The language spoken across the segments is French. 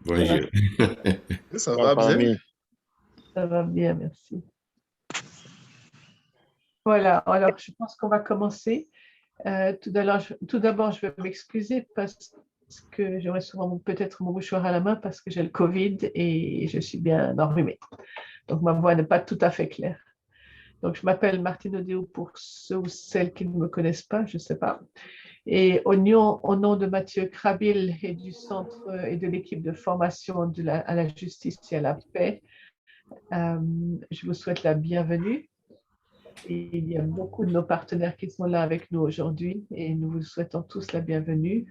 Ça va, Bonjour. Ça ma va bien? famille, Ça va bien, merci. Voilà, alors je pense qu'on va commencer. Tout d'abord, je vais m'excuser parce que j'aurai souvent peut-être mon mouchoir à la main parce que j'ai le Covid et je suis bien enrhumée. Donc ma voix n'est pas tout à fait claire. Donc je m'appelle Martine Odéo pour ceux ou celles qui ne me connaissent pas, je ne sais pas. Et au nom de Mathieu Crabil et du centre et de l'équipe de formation à la justice et à la paix, euh, je vous souhaite la bienvenue. Et il y a beaucoup de nos partenaires qui sont là avec nous aujourd'hui et nous vous souhaitons tous la bienvenue.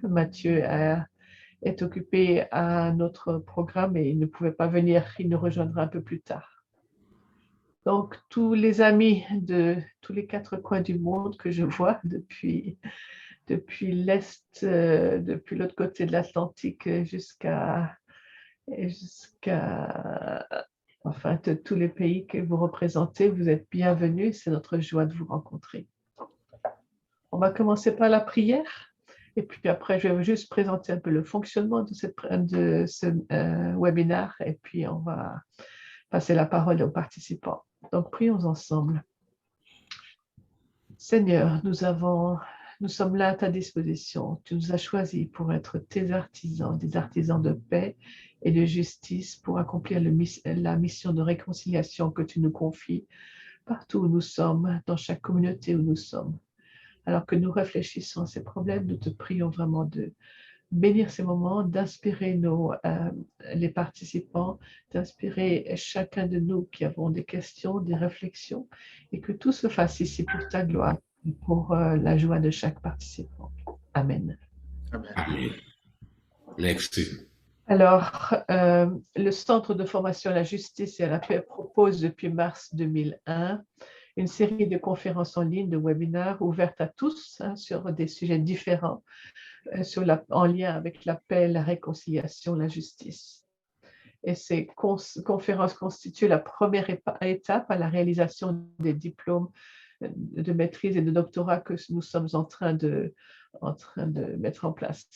Est occupé à un autre programme et il ne pouvait pas venir, il nous rejoindra un peu plus tard. Donc, tous les amis de tous les quatre coins du monde que je vois depuis l'Est, depuis l'autre côté de l'Atlantique jusqu'à enfin, tous les pays que vous représentez, vous êtes bienvenus. C'est notre joie de vous rencontrer. On va commencer par la prière. Et puis après, je vais juste présenter un peu le fonctionnement de ce webinaire. Et puis, on va passer la parole aux participants. Donc, prions ensemble. Seigneur, nous sommes là à ta disposition. Tu nous as choisis pour être tes artisans, des artisans de paix et de justice pour accomplir la mission de réconciliation que tu nous confies partout où nous sommes, dans chaque communauté où nous sommes. Alors que nous réfléchissons à ces problèmes, nous te prions vraiment de bénir ces moments, d'inspirer les participants, d'inspirer chacun de nous qui avons des questions, des réflexions, et que tout se fasse ici pour ta gloire et pour la joie de chaque participant. Amen. Amen. Amen. Merci. Alors, le Centre de formation à la justice et à la paix propose depuis mars 2001 une série de conférences en ligne, de webinaires ouvertes à tous sur des sujets différents en lien avec la paix, la réconciliation, la justice. Et ces conférences constituent la première étape à la réalisation des diplômes de maîtrise et de doctorat que nous sommes en train de mettre en place.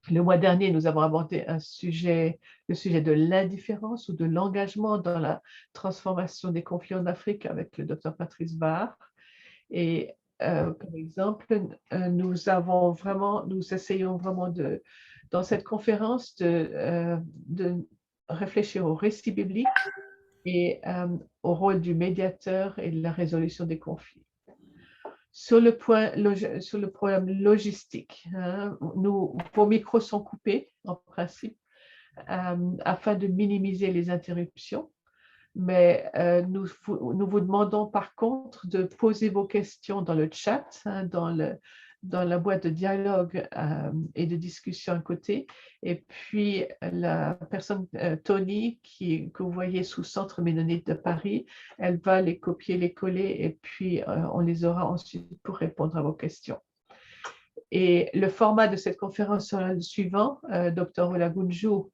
Le mois dernier, nous avons abordé le sujet de l'indifférence ou de l'engagement dans la transformation des conflits en Afrique avec le docteur Patrice Barr. Et comme exemple, nous essayons vraiment dans cette conférence de réfléchir au récit biblique et au rôle du médiateur et de la résolution des conflits. Sur le problème logistique, vos micros sont coupés en principe afin de minimiser les interruptions. Mais nous vous demandons par contre de poser vos questions dans le chat, dans la boîte de dialogue et de discussion à côté. Et puis, la personne, Tony, que vous voyez sous Centre Ménonite de Paris, elle va les copier, les coller, et puis on les aura ensuite pour répondre à vos questions. Et le format de cette conférence sera le suivant. Dr. Olagunju,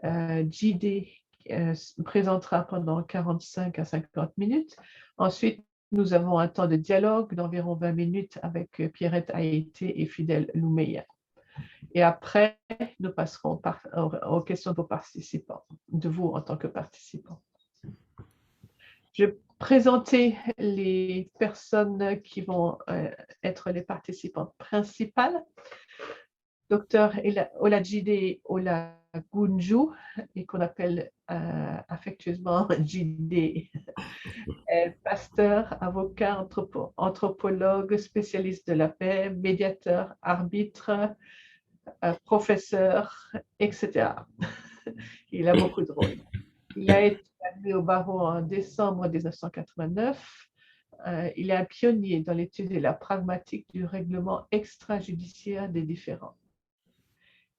JD, présentera pendant 45 à 50 minutes. Ensuite, nous avons un temps de dialogue d'environ 20 minutes avec Pierrette Haïté et Fidèle Loumeya. Et après, nous passerons aux questions de vos participants, de vous en tant que participants. Je vais présenter les personnes qui vont être les participantes principales. Docteur Olajide Olagunju, et qu'on appelle affectueusement JD, est pasteur, avocat, anthropologue, spécialiste de la paix, médiateur, arbitre, professeur, etc. Il a beaucoup de rôles. Il a été admis au barreau en décembre 1989. Il est un pionnier dans l'étude et la pragmatique du règlement extrajudiciaire des différends.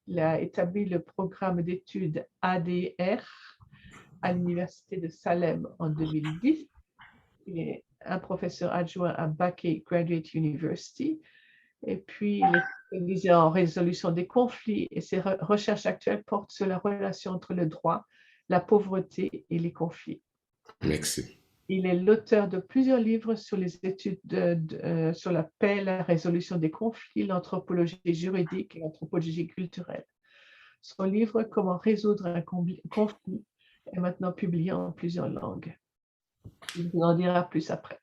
Il a établi le programme d'études ADR à l'Université de Salem en 2010. Il est un professeur adjoint à Bakke Graduate University. Et puis, il est spécialisé en résolution des conflits et ses recherches actuelles portent sur la relation entre le droit, la pauvreté et les conflits. Merci. Il est l'auteur de plusieurs livres sur les études sur la paix, la résolution des conflits, l'anthropologie juridique et l'anthropologie culturelle. Son livre « Comment résoudre un conflit » est maintenant publié en plusieurs langues. Il vous en dira plus après.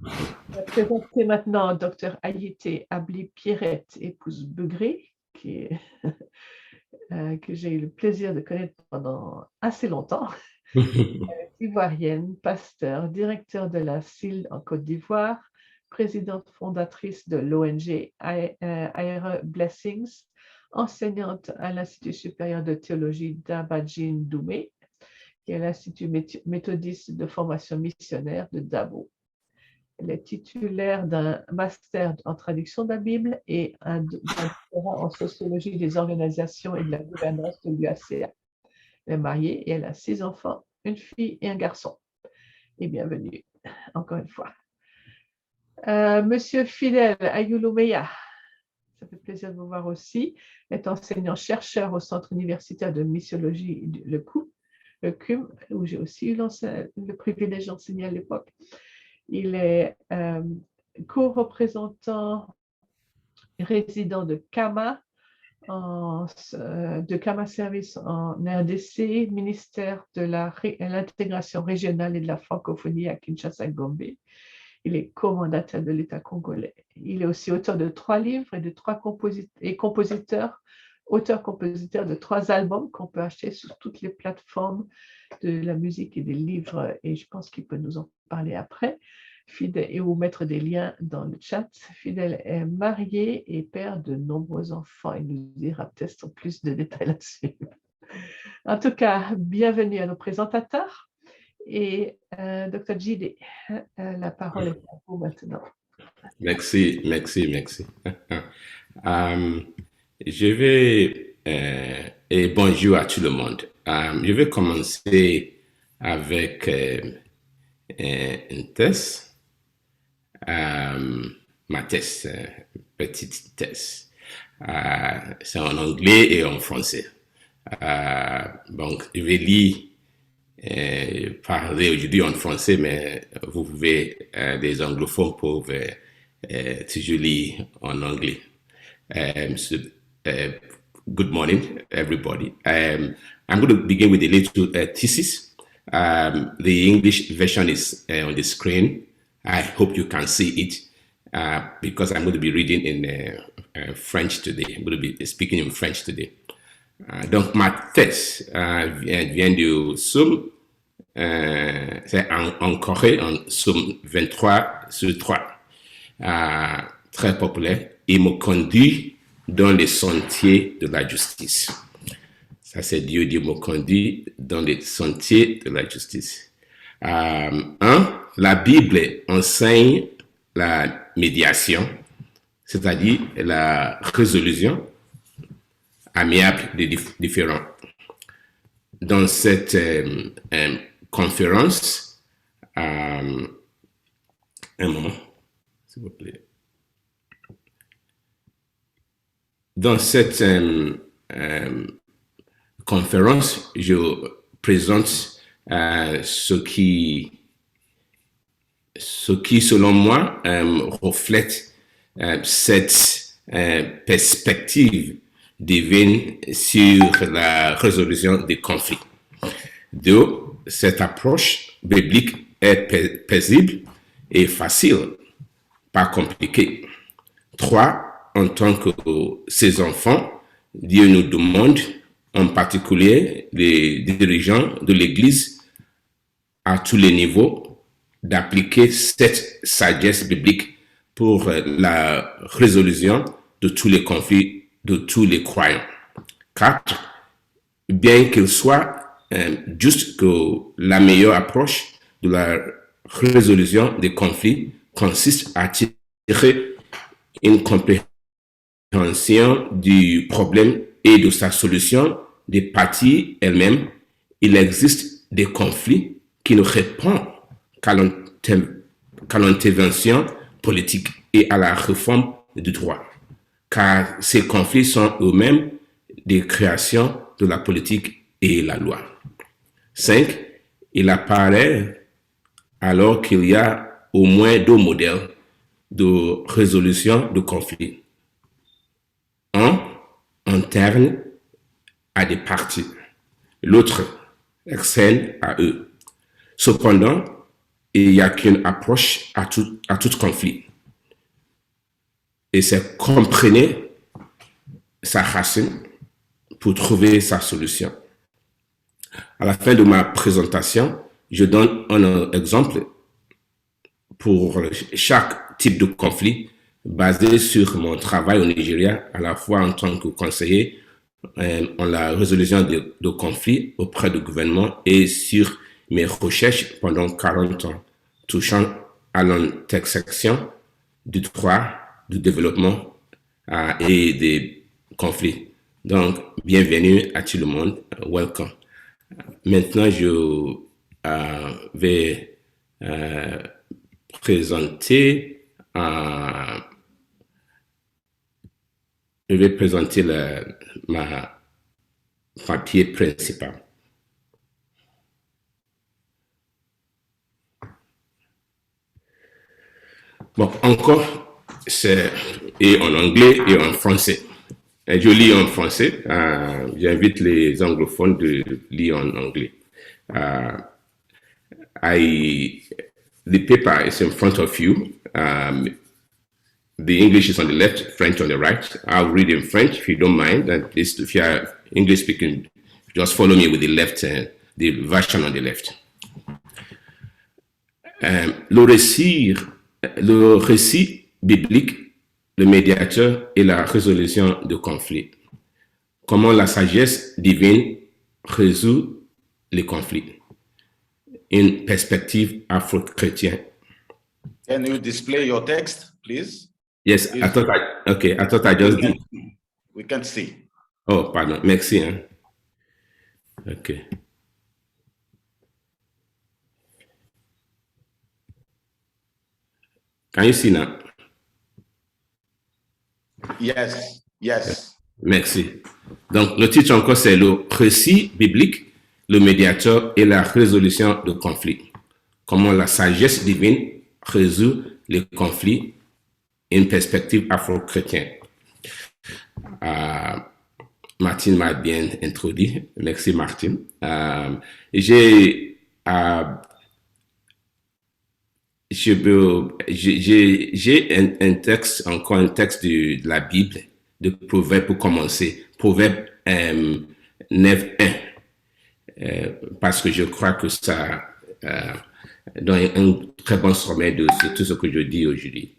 Je vais présenter maintenant Dr Ayité Abli Pierrette, épouse Begré, que j'ai eu le plaisir de connaître pendant assez longtemps. Ivoirienne, pasteur, directeur de la CIL en Côte d'Ivoire, présidente fondatrice de l'ONG Aire Blessings, enseignante à l'Institut supérieur de théologie d'Abadjine Doumé, qui est l'Institut méthodiste de formation missionnaire de Dabo. Elle est titulaire d'un master en traduction de la Bible et d'un doctorat en sociologie des organisations et de la gouvernance de l'UACA. Elle est mariée et elle a 6 enfants, une fille et un garçon. Et bienvenue, encore une fois. Monsieur Fidèle Ayouloumeya, ça fait plaisir de vous voir aussi, est enseignant-chercheur au Centre universitaire de missiologie, le CUM, où j'ai aussi eu le privilège d'enseigner à l'époque. Il est co-représentant résident de Kama, de Kama Service en RDC, ministère de l'intégration régionale et de la francophonie à Kinshasa-Gombe. Il est co-mandataire de l'État congolais. Il est aussi auteur de 3 livres et de 3 auteur-compositeur de 3 albums qu'on peut acheter sur toutes les plateformes de la musique et des livres, et je pense qu'il peut nous en parler après. Fidèle, et vous mettre des liens dans le chat. Fidèle est marié et père de nombreux enfants. Il nous dira peut-être plus de détails là-dessus. En tout cas, bienvenue à nos présentateurs. Et Dr. Jide, la parole est à vous maintenant. Merci. Je vais, et bonjour à tout le monde. Je vais commencer avec une thèse. Ma thèse, petite thèse. C'est en anglais et en français. Donc, je vais lire parler aujourd'hui en français, mais vous pouvez, les anglophones peuvent toujours lire en anglais. Good morning, everybody. I'm going to begin with a little thesis. The English version is on the screen. I hope you can see it because I'm going to be reading in French today. I'm going to be speaking in French today. Donc, ma thèse vient du Somme, c'est en Corée, en Somme 23/3, très populaire. Il me conduit dans les sentiers de la justice. Ça, c'est Dieu me conduit dans les sentiers de la justice. La Bible enseigne la médiation, c'est-à-dire la résolution amiable des différends. Dans cette conférence, un moment, s'il vous plaît. Dans cette conférence, je présente ce qui, selon moi, reflète cette perspective divine sur la résolution des conflits. 2. Cette approche biblique est paisible et facile, pas compliquée. 3. En tant que ses enfants, Dieu nous demande, en particulier les dirigeants de l'Église à tous les niveaux, d'appliquer cette sagesse biblique pour la résolution de tous les conflits de tous les croyants. 4. Bien qu'il soit juste que la meilleure approche de la résolution des conflits consiste à tirer une compréhension du problème et de sa solution des parties elles-mêmes. Il existe des conflits qui ne répondent qu'à l'intervention politique et à la réforme du droit, car ces conflits sont eux-mêmes des créations de la politique et la loi. 5. Il apparaît alors qu'il y a au moins 2 modèles de résolution de conflits. Un interne à des partis, l'autre excelle à eux. Cependant, il n'y a qu'une approche à tout conflit. Et c'est comprendre sa racine pour trouver sa solution. À la fin de ma présentation, je donne un exemple pour chaque type de conflit basé sur mon travail au Nigeria, à la fois en tant que conseiller en la résolution de conflits auprès du gouvernement et sur mes recherches pendant 40 ans, touchant à l'intersection du droit, du développement et des conflits. Donc, bienvenue à tout le monde. Welcome. Maintenant, je vais présenter ma papier principal. Bon, encore, c'est et en anglais et en français. Je lis en français. J'invite les anglophones de lire en anglais. The paper is in front of you. The English is on the left, French on the right. I'll read in French if you don't mind. And if you are English speaking, just follow me with the left, the version on the left. Le récit biblique, le médiateur et la résolution de conflits. Comment la sagesse divine résout les conflits. Une perspective afro-chrétienne. Can you display your text, please? Yes, I thought I just did. We can't see. Oh, pardon, merci. Hein. Okay. Can you see now? Yes, yes. Merci. Donc, le titre encore, c'est le récit biblique, le médiateur et la résolution de conflits. Comment la sagesse divine résout les conflits, une perspective afro-chrétienne. Martine m'a bien introduit. Merci, Martine. J'ai un texte, encore un texte de la Bible, de Proverbes pour commencer. Proverbes 9.1. Parce que je crois que ça donne un très bon sommet de tout ce que je dis aujourd'hui.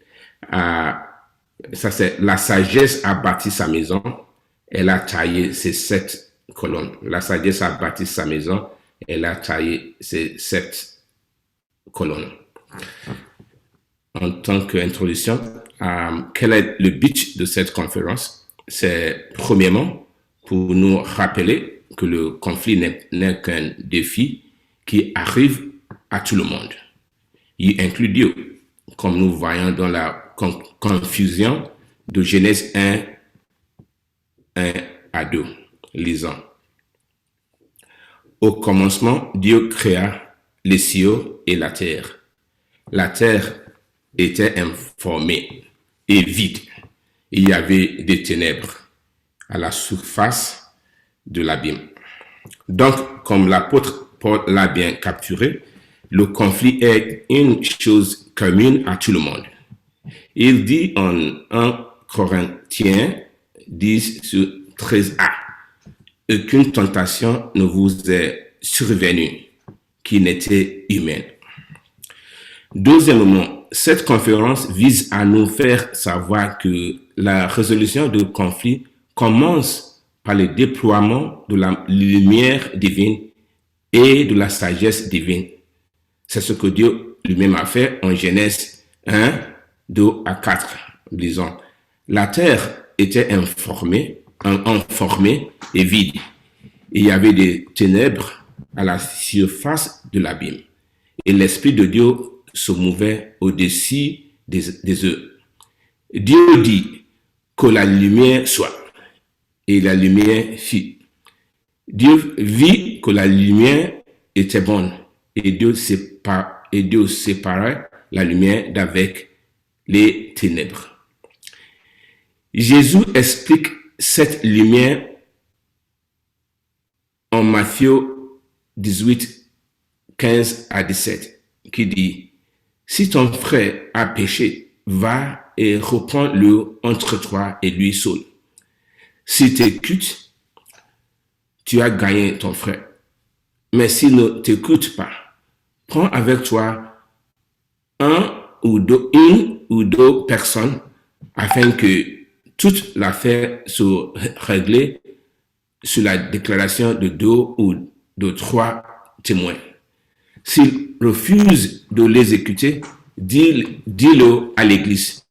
Ça c'est la sagesse a bâti sa maison, elle a taillé ses 7 colonnes. La sagesse a bâti sa maison, elle a taillé ses 7 colonnes. En tant qu'introduction, quel est le but de cette conférence? C'est premièrement pour nous rappeler que le conflit n'est qu'un défi qui arrive à tout le monde. Il inclut Dieu, comme nous voyons dans la confusion de Genèse 1 à 2. Lisons. Au commencement, Dieu créa les cieux et la terre. La terre était informée et vide. Il y avait des ténèbres à la surface de l'abîme. Donc, comme l'apôtre Paul l'a bien capturé, le conflit est une chose commune à tout le monde. Il dit en 1 Corinthiens 10 sur 13a, « Aucune tentation ne vous est survenue qui n'était humaine. » Deuxièmement, cette conférence vise à nous faire savoir que la résolution de conflits commence par le déploiement de la lumière divine et de la sagesse divine. C'est ce que Dieu lui-même a fait en Genèse 1, 2 à 4. Disons, la terre était informée et vide. Il y avait des ténèbres à la surface de l'abîme. Et l'Esprit de Dieu se mouvait au-dessus des eaux. Dieu dit que la lumière soit. Et la lumière fit. Dieu vit que la lumière était bonne. Et Dieu séparait la lumière d'avec les ténèbres. Jésus explique cette lumière en Matthieu 18, 15 à 17, qui dit, si ton frère a péché, va et reprends-le entre toi et lui seul. Si t'écoutes, tu as gagné ton frère. Mais s'il ne t'écoute pas, prends avec toi une ou deux personnes afin que toute l'affaire soit réglée sur la déclaration de 2 ou de 3 témoins. S'il refuse de l'exécuter, dis-le à l'église.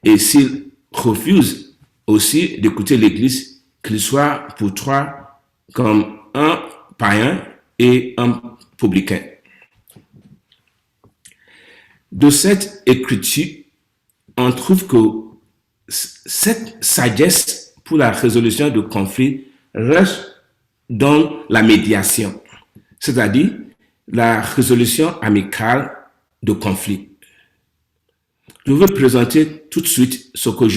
Et s'il refuse aussi d'écouter l'église, qu'il soit pour toi comme un païen et un publicain. De cette écriture, on trouve que cette sagesse pour la résolution de conflits reste dans la médiation, c'est-à-dire la résolution amicale de conflits. Je veux présenter tout de suite ce que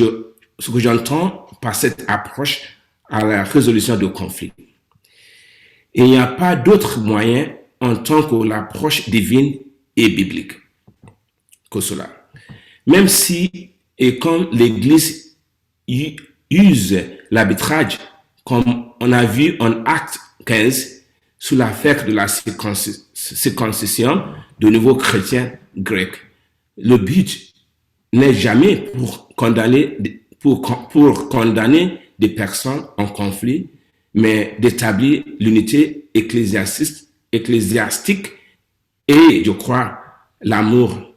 j'entends par cette approche à la résolution de conflits. Il n'y a pas d'autre moyen en tant que l'approche divine et biblique que cela. Même si, et quand l'Église use l'arbitrage, comme on a vu en Acte 15, sous l'affaire de la circoncision de nouveaux chrétiens grecs, le but n'est jamais pour condamner des personnes en conflit, mais d'établir l'unité ecclésiastique et, je crois, l'amour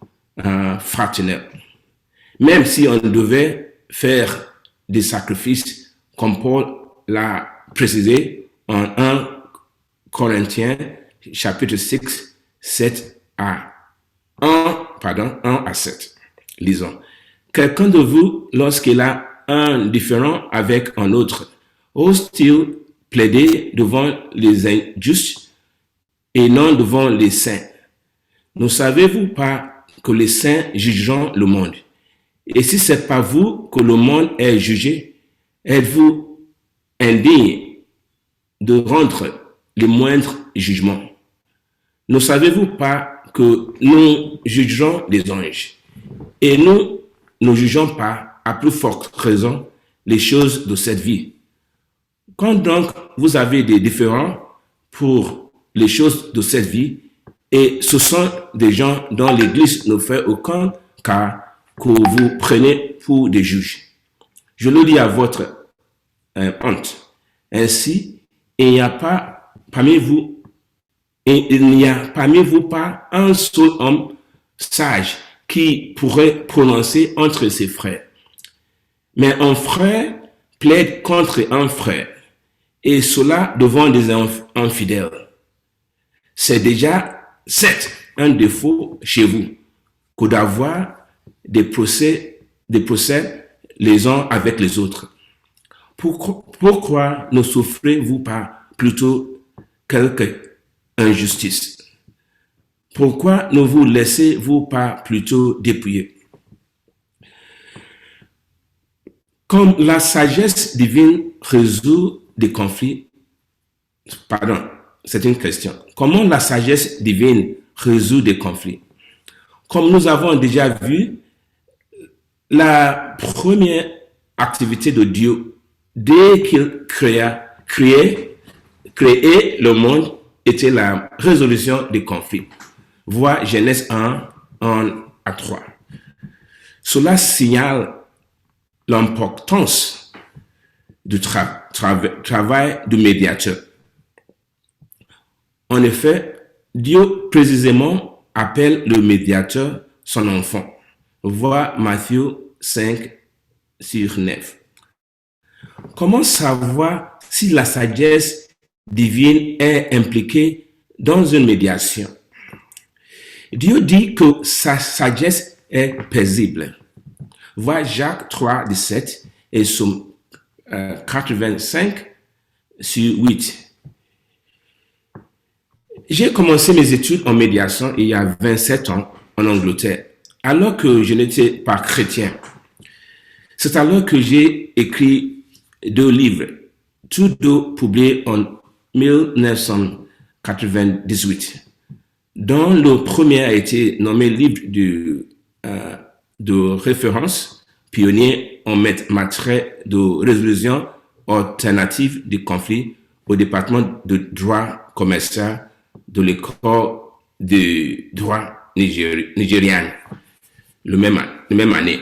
fraternel. Même si on devait faire des sacrifices, comme Paul l'a précisé en 1 Corinthiens, chapitre 6, 7 à 1 à 7. Lisons. Quelqu'un de vous, lorsqu'il a un différend avec un autre, ose-t-il plaider devant les injustes et non devant les saints? Ne savez-vous pas que les saints jugeront le monde? Et si ce n'est pas vous que le monde est jugé, êtes-vous indigne de rendre les moindres jugements? Ne savez-vous pas que nous jugerons les anges? Et nous ne jugeons pas, à plus forte raison, les choses de cette vie. Quand donc vous avez des différends pour les choses de cette vie, et ce sont des gens dont l'Église ne fait aucun cas que vous prenez pour des juges. Je le dis à votre honte. Ainsi, il n'y a parmi vous pas un seul homme sage qui pourrait prononcer entre ses frères. Mais un frère plaide contre un frère, et cela devant des infidèles. C'est déjà un défaut chez vous que d'avoir des procès les uns avec les autres. Pourquoi ne souffrez-vous pas plutôt quelque injustice? Pourquoi ne vous laissez-vous pas plutôt dépouiller? Comme la sagesse divine résout des conflits, c'est une question. Comment la sagesse divine résout des conflits? Comme nous avons déjà vu, la première activité de Dieu, dès qu'il créait le monde, était la résolution des conflits. Vois Genèse 1, 1 à 3. Cela signale l'importance du travail du médiateur. En effet, Dieu précisément appelle le médiateur son enfant. Vois Matthieu 5 sur 9. Comment savoir si la sagesse divine est impliquée dans une médiation? Dieu dit que sa sagesse est paisible. Vois Jacques 3, 17 et Somme 85 sur 8. J'ai commencé mes études en médiation il y a 27 ans en Angleterre, alors que je n'étais pas chrétien. C'est alors que j'ai écrit 2 livres, tous 2 publiés en 1998, dont le premier a été nommé livre de référence pionnier en matière de résolution alternative des conflits au département de droit commercial de l'école de droit nigériane, le même année.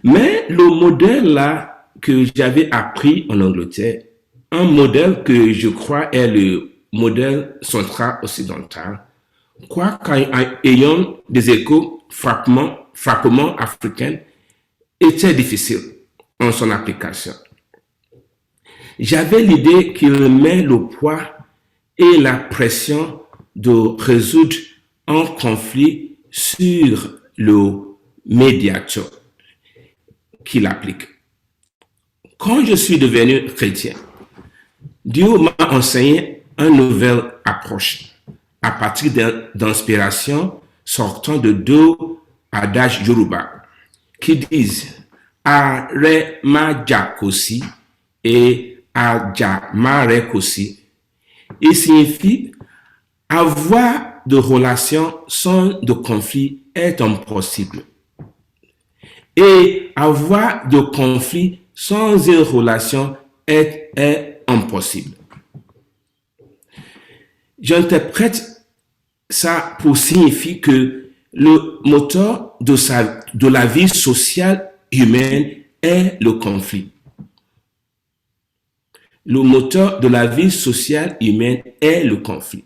Mais le modèle là que j'avais appris en Angleterre, un modèle que je crois est le modèle central occidental, ayant des échos frappement africains, était difficile en son application. J'avais l'idée qu'il met le poids et la pression de résoudre un conflit sur le médiateur qui l'applique. Quand je suis devenu chrétien, Dieu m'a enseigné une nouvelle approche à partir d'inspiration sortant de deux adages Yoruba qui disent Are Majakosi et Ajamarekosi. Il signifie avoir de relations sans de conflit est impossible. Et avoir de conflit sans une relation est impossible. J'interprète ça pour signifier que le moteur de la vie sociale humaine est le conflit. Le moteur de la vie sociale humaine est le conflit.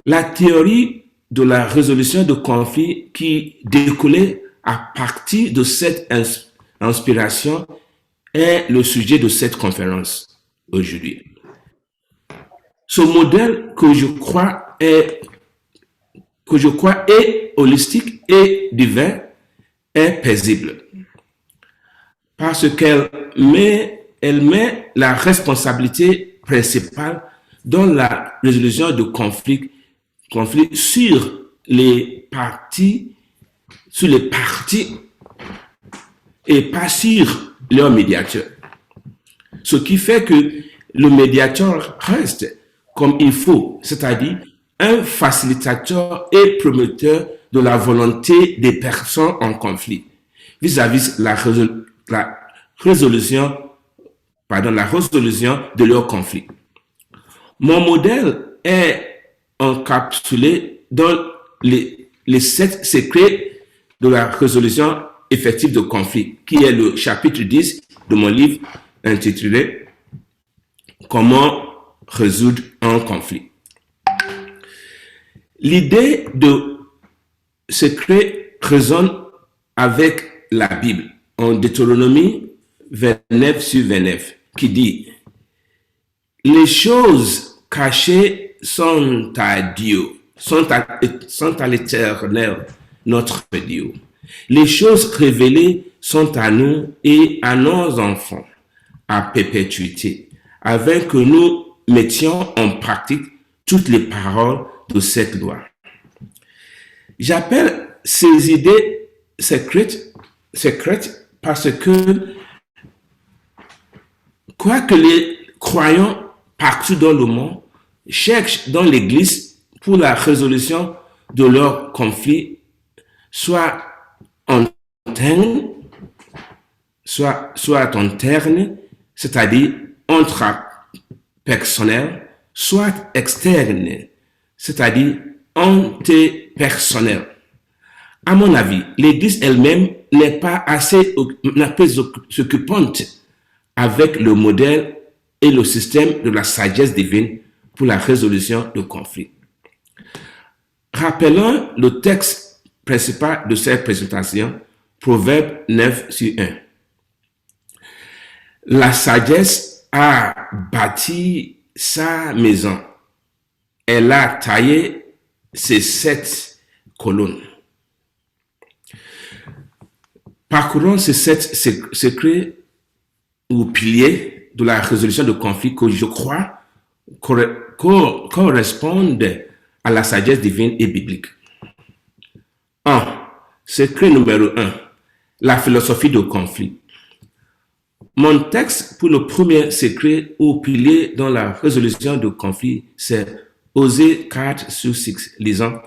La théorie de la résolution de conflits qui découlait à partir de cette inspiration est le sujet de cette conférence aujourd'hui. Ce modèle que je crois est holistique et divin est paisible parce qu'elle met la responsabilité principale dans la résolution de conflits sur les partis et pas sur leur médiateur. Ce qui fait que le médiateur reste comme il faut, c'est-à-dire un facilitateur et promoteur de la volonté des personnes en conflit vis-à-vis la résolution de leur conflit. Mon modèle est encapsulé dans les 7 secrets de la résolution effective de conflit, qui est le chapitre 10 de mon livre intitulé Comment résoudre un conflit. L'idée de secret résonne avec la Bible en Deutéronomie 29/29 qui dit les choses cachées sont à Dieu, sont à l'Éternel, notre Dieu. Les choses révélées sont à nous et à nos enfants à perpétuité, afin que nous mettions en pratique toutes les paroles de cette loi. J'appelle ces idées secrètes parce que, quoique les croyants partout dans le monde cherchent dans l'Église pour la résolution de leurs conflits, soit interne, soit interne, c'est-à-dire intrapersonnel, soit externe, c'est-à-dire interpersonnel. À mon avis, l'Église elle-même n'est pas assez occupante avec le modèle et le système de la sagesse divine pour la résolution de conflits. Rappelons le texte principal de cette présentation, Proverbe 9/1. La sagesse a bâti sa maison. Elle a taillé ses 7 colonnes. Parcourons ces 7 secrets ou piliers de la résolution de conflits que je crois correspondent à la sagesse divine et biblique. 1. Secret numéro 1. La philosophie de conflit. Mon texte pour le premier secret ou pilier dans la résolution de conflits, c'est Osée 4/6, lisant: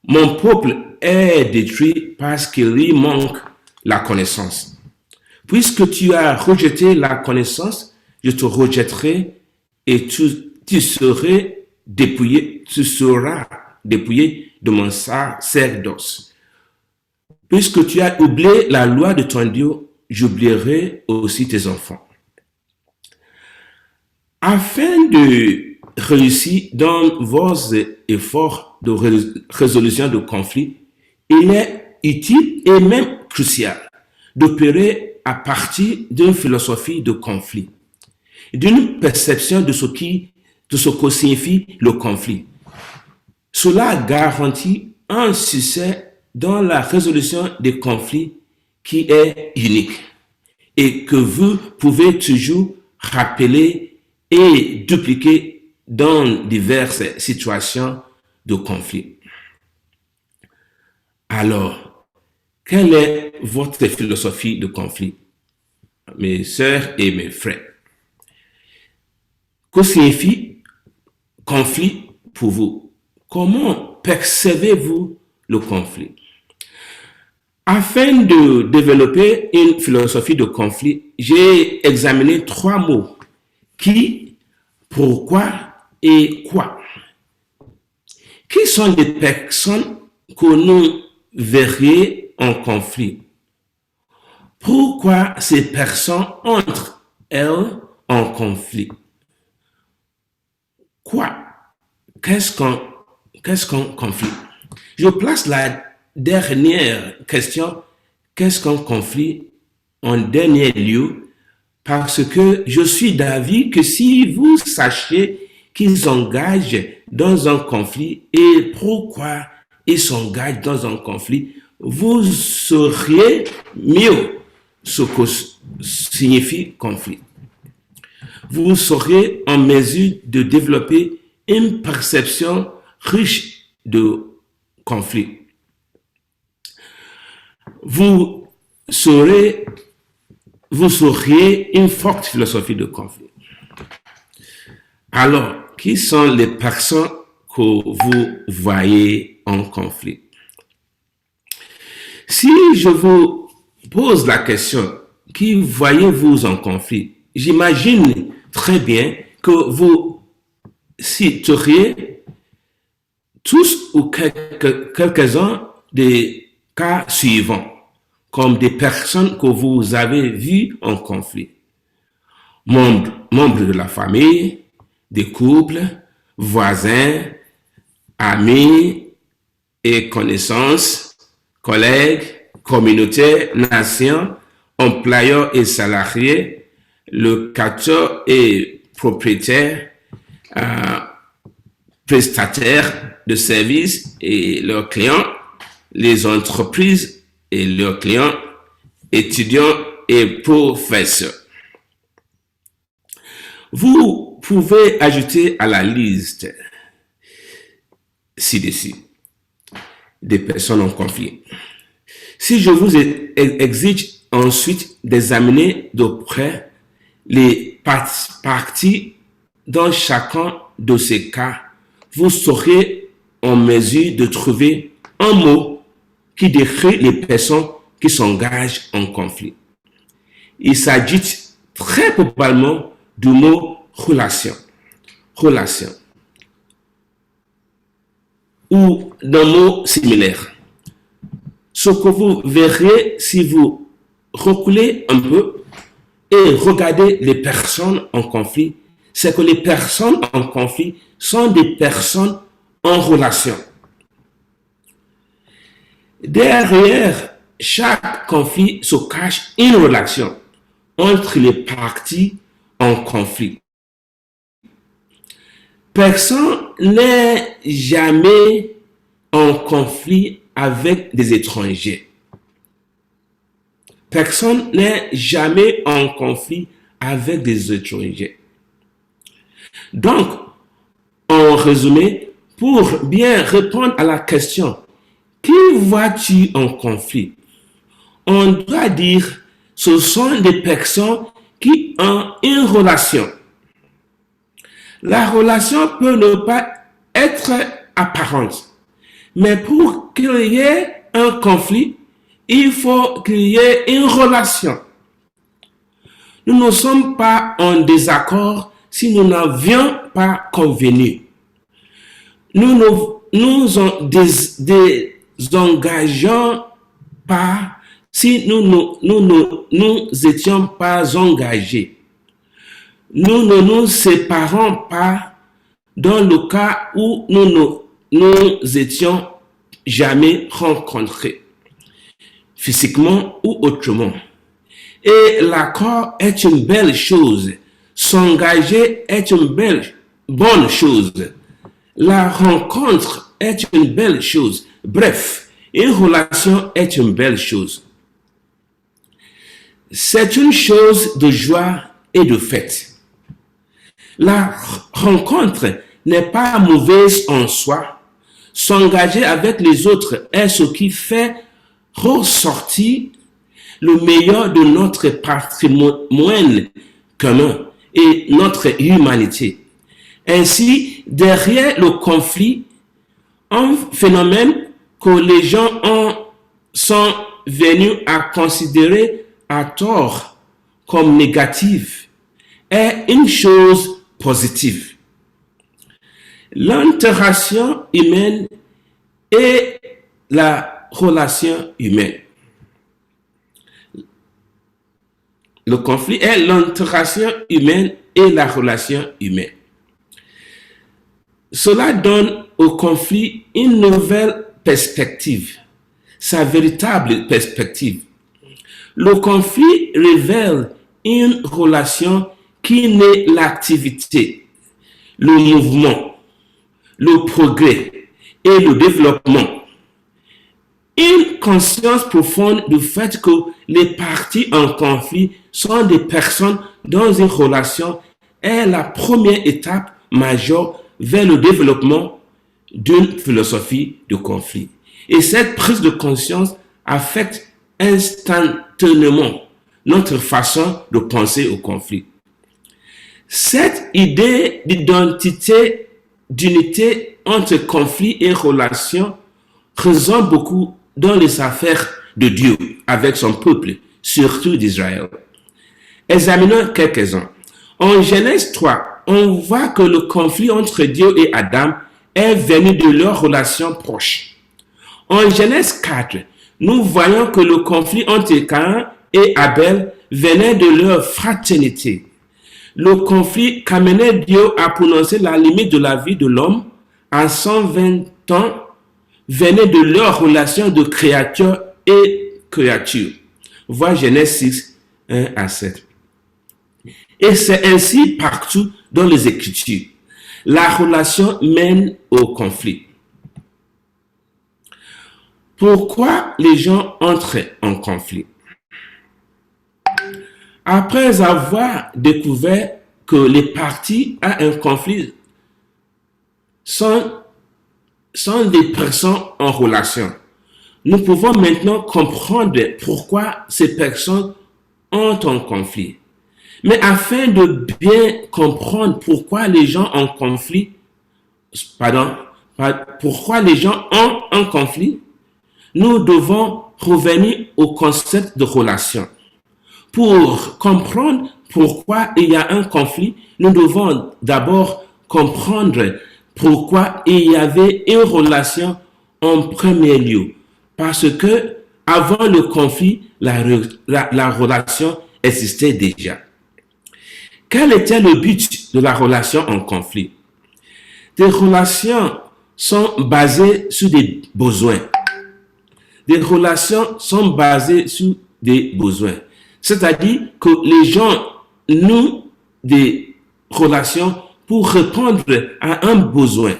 Mon peuple est détruit parce qu'il lui manque la connaissance. Puisque tu as rejeté la connaissance, je te rejetterai et tu seras dépouillé de mon sacerdoce. Puisque tu as oublié la loi de ton Dieu, j'oublierai aussi tes enfants. Afin de réussir dans vos efforts de résolution de conflits, il est utile et même crucial d'opérer à partir d'une philosophie de conflit, d'une perception de ce que signifie le conflit. Cela garantit un succès dans la résolution des conflits qui est unique et que vous pouvez toujours rappeler et dupliquer dans diverses situations de conflit. Alors, quelle est votre philosophie de conflit, mes sœurs et mes frères? Que signifie conflit pour vous? Comment percevez-vous le conflit? Afin de développer une philosophie de conflit, j'ai examiné 3 mots: qui, pourquoi et quoi. Qui sont les personnes que nous verrions en conflit? Pourquoi ces personnes entrent-elles en conflit? Quoi? Qu'est-ce qu'un conflit? Je place la dernière question, qu'est-ce qu'un conflit, en dernier lieu, parce que je suis d'avis que si vous sachiez qu'ils engagent dans un conflit et pourquoi ils s'engagent dans un conflit, vous sauriez mieux ce que signifie conflit. Vous serez en mesure de développer une perception riche de conflit. Vous auriez une forte philosophie de conflit. Alors, qui sont les personnes que vous voyez en conflit? Si je vous pose la question, qui voyez-vous en conflit? J'imagine très bien que vous citeriez tous ou quelques-uns des cas suivants comme des personnes que vous avez vues en conflit. Membres de la famille, des couples, voisins, amis et connaissances, collègues, communautés, nations, employeurs et salariés, locataires et propriétaires, prestataires de services et leurs clients, les entreprises et leurs clients, étudiants et professeurs. Vous pouvez ajouter à la liste ci-dessus des personnes en conflit. Si je vous exige ensuite d'examiner de près les parties dans chacun de ces cas, vous serez en mesure de trouver un mot qui décrit les personnes qui s'engagent en conflit. Il s'agit très probablement du mot relation ou d'un mot similaire. Ce que vous verrez si vous reculez un peu et regardez les personnes en conflit, c'est que les personnes en conflit sont des personnes en relation. Derrière chaque conflit se cache une relation entre les parties en conflit. Personne n'est jamais en conflit avec des étrangers. Personne n'est jamais en conflit avec des étrangers. Donc, en résumé, pour bien répondre à la question « Qui vois-tu en conflit ?» on doit dire « Ce sont des personnes qui ont une relation. La relation peut ne pas être apparente, mais pour qu'il y ait un conflit, il faut qu'il y ait une relation. Nous ne sommes pas en désaccord si nous n'avions pas convenu. Nous nous désengageons pas si nous étions pas engagés. Nous ne nous séparons pas dans le cas où nous étions jamais rencontrés, physiquement ou autrement. Et l'accord est une belle chose. S'engager est une bonne chose. La rencontre est une belle chose. Bref, une relation est une belle chose. C'est une chose de joie et de fête. La rencontre n'est pas mauvaise en soi. S'engager avec les autres est ce qui fait ressortir le meilleur de notre patrimoine commun et notre humanité. Ainsi, derrière le conflit, un phénomène que les gens sont venus à considérer à tort comme négatif est une chose positive. L'interaction humaine et la relation humaine. Le conflit est l'interaction humaine et la relation humaine. Cela donne au conflit une nouvelle perspective, sa véritable perspective. Le conflit révèle une relation qui naît l'activité, le mouvement, le progrès et le développement. Une conscience profonde du fait que les parties en conflit sont des personnes dans une relation est la première étape majeure vers le développement d'une philosophie de conflit. Et cette prise de conscience affecte instantanément notre façon de penser au conflit. Cette idée d'identité, d'unité entre conflit et relation résonne beaucoup dans les affaires de Dieu avec son peuple, surtout d'Israël. Examinons quelques-uns. En Genèse 3, on voit que le conflit entre Dieu et Adam est venu de leur relation proche. En Genèse 4, nous voyons que le conflit entre Caïn et Abel venait de leur fraternité. Le conflit qu'amenait Dieu à prononcer la limite de la vie de l'homme à 120 ans venait de leur relation de créature et créature. Voir Genèse 6, 1 à 7. Et c'est ainsi partout dans les Écritures. La relation mène au conflit. Pourquoi les gens entrent en conflit? Après avoir découvert que les parties à un conflit sont des personnes en relation, nous pouvons maintenant comprendre pourquoi ces personnes ont un conflit. Mais afin de bien comprendre pourquoi les gens ont un conflit, nous devons revenir au concept de relation. Pour comprendre pourquoi il y a un conflit, nous devons d'abord comprendre pourquoi il y avait une relation en premier lieu. Parce que avant le conflit, la relation existait déjà. Quel était le but de la relation en conflit? Des relations sont basées sur des besoins. Des relations sont basées sur des besoins. C'est-à-dire que les gens nouent des relations pour répondre à un besoin.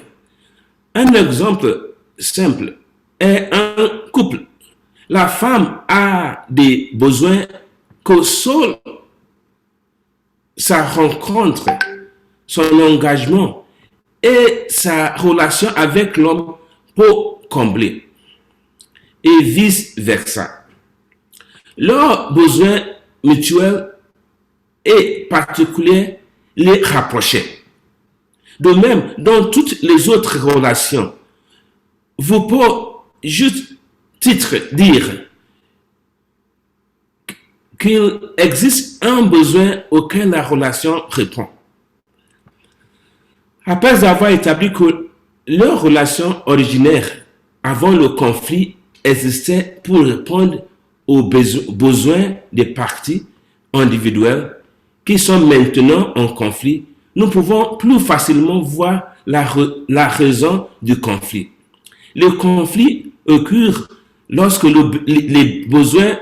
Un exemple simple est un couple. La femme a des besoins que seule sa rencontre, son engagement et sa relation avec l'homme pour combler. Et vice-versa. Leurs besoins mutuels et particulier les rapprochait. De même, dans toutes les autres relations, vous pouvez juste titre dire qu'il existe un besoin auquel la relation répond. Après avoir établi que leur relation originaire avant le conflit existait pour répondre aux besoins des parties individuelles qui sont maintenant en conflit, nous pouvons plus facilement voir la raison du conflit. Le conflit occure lorsque les besoins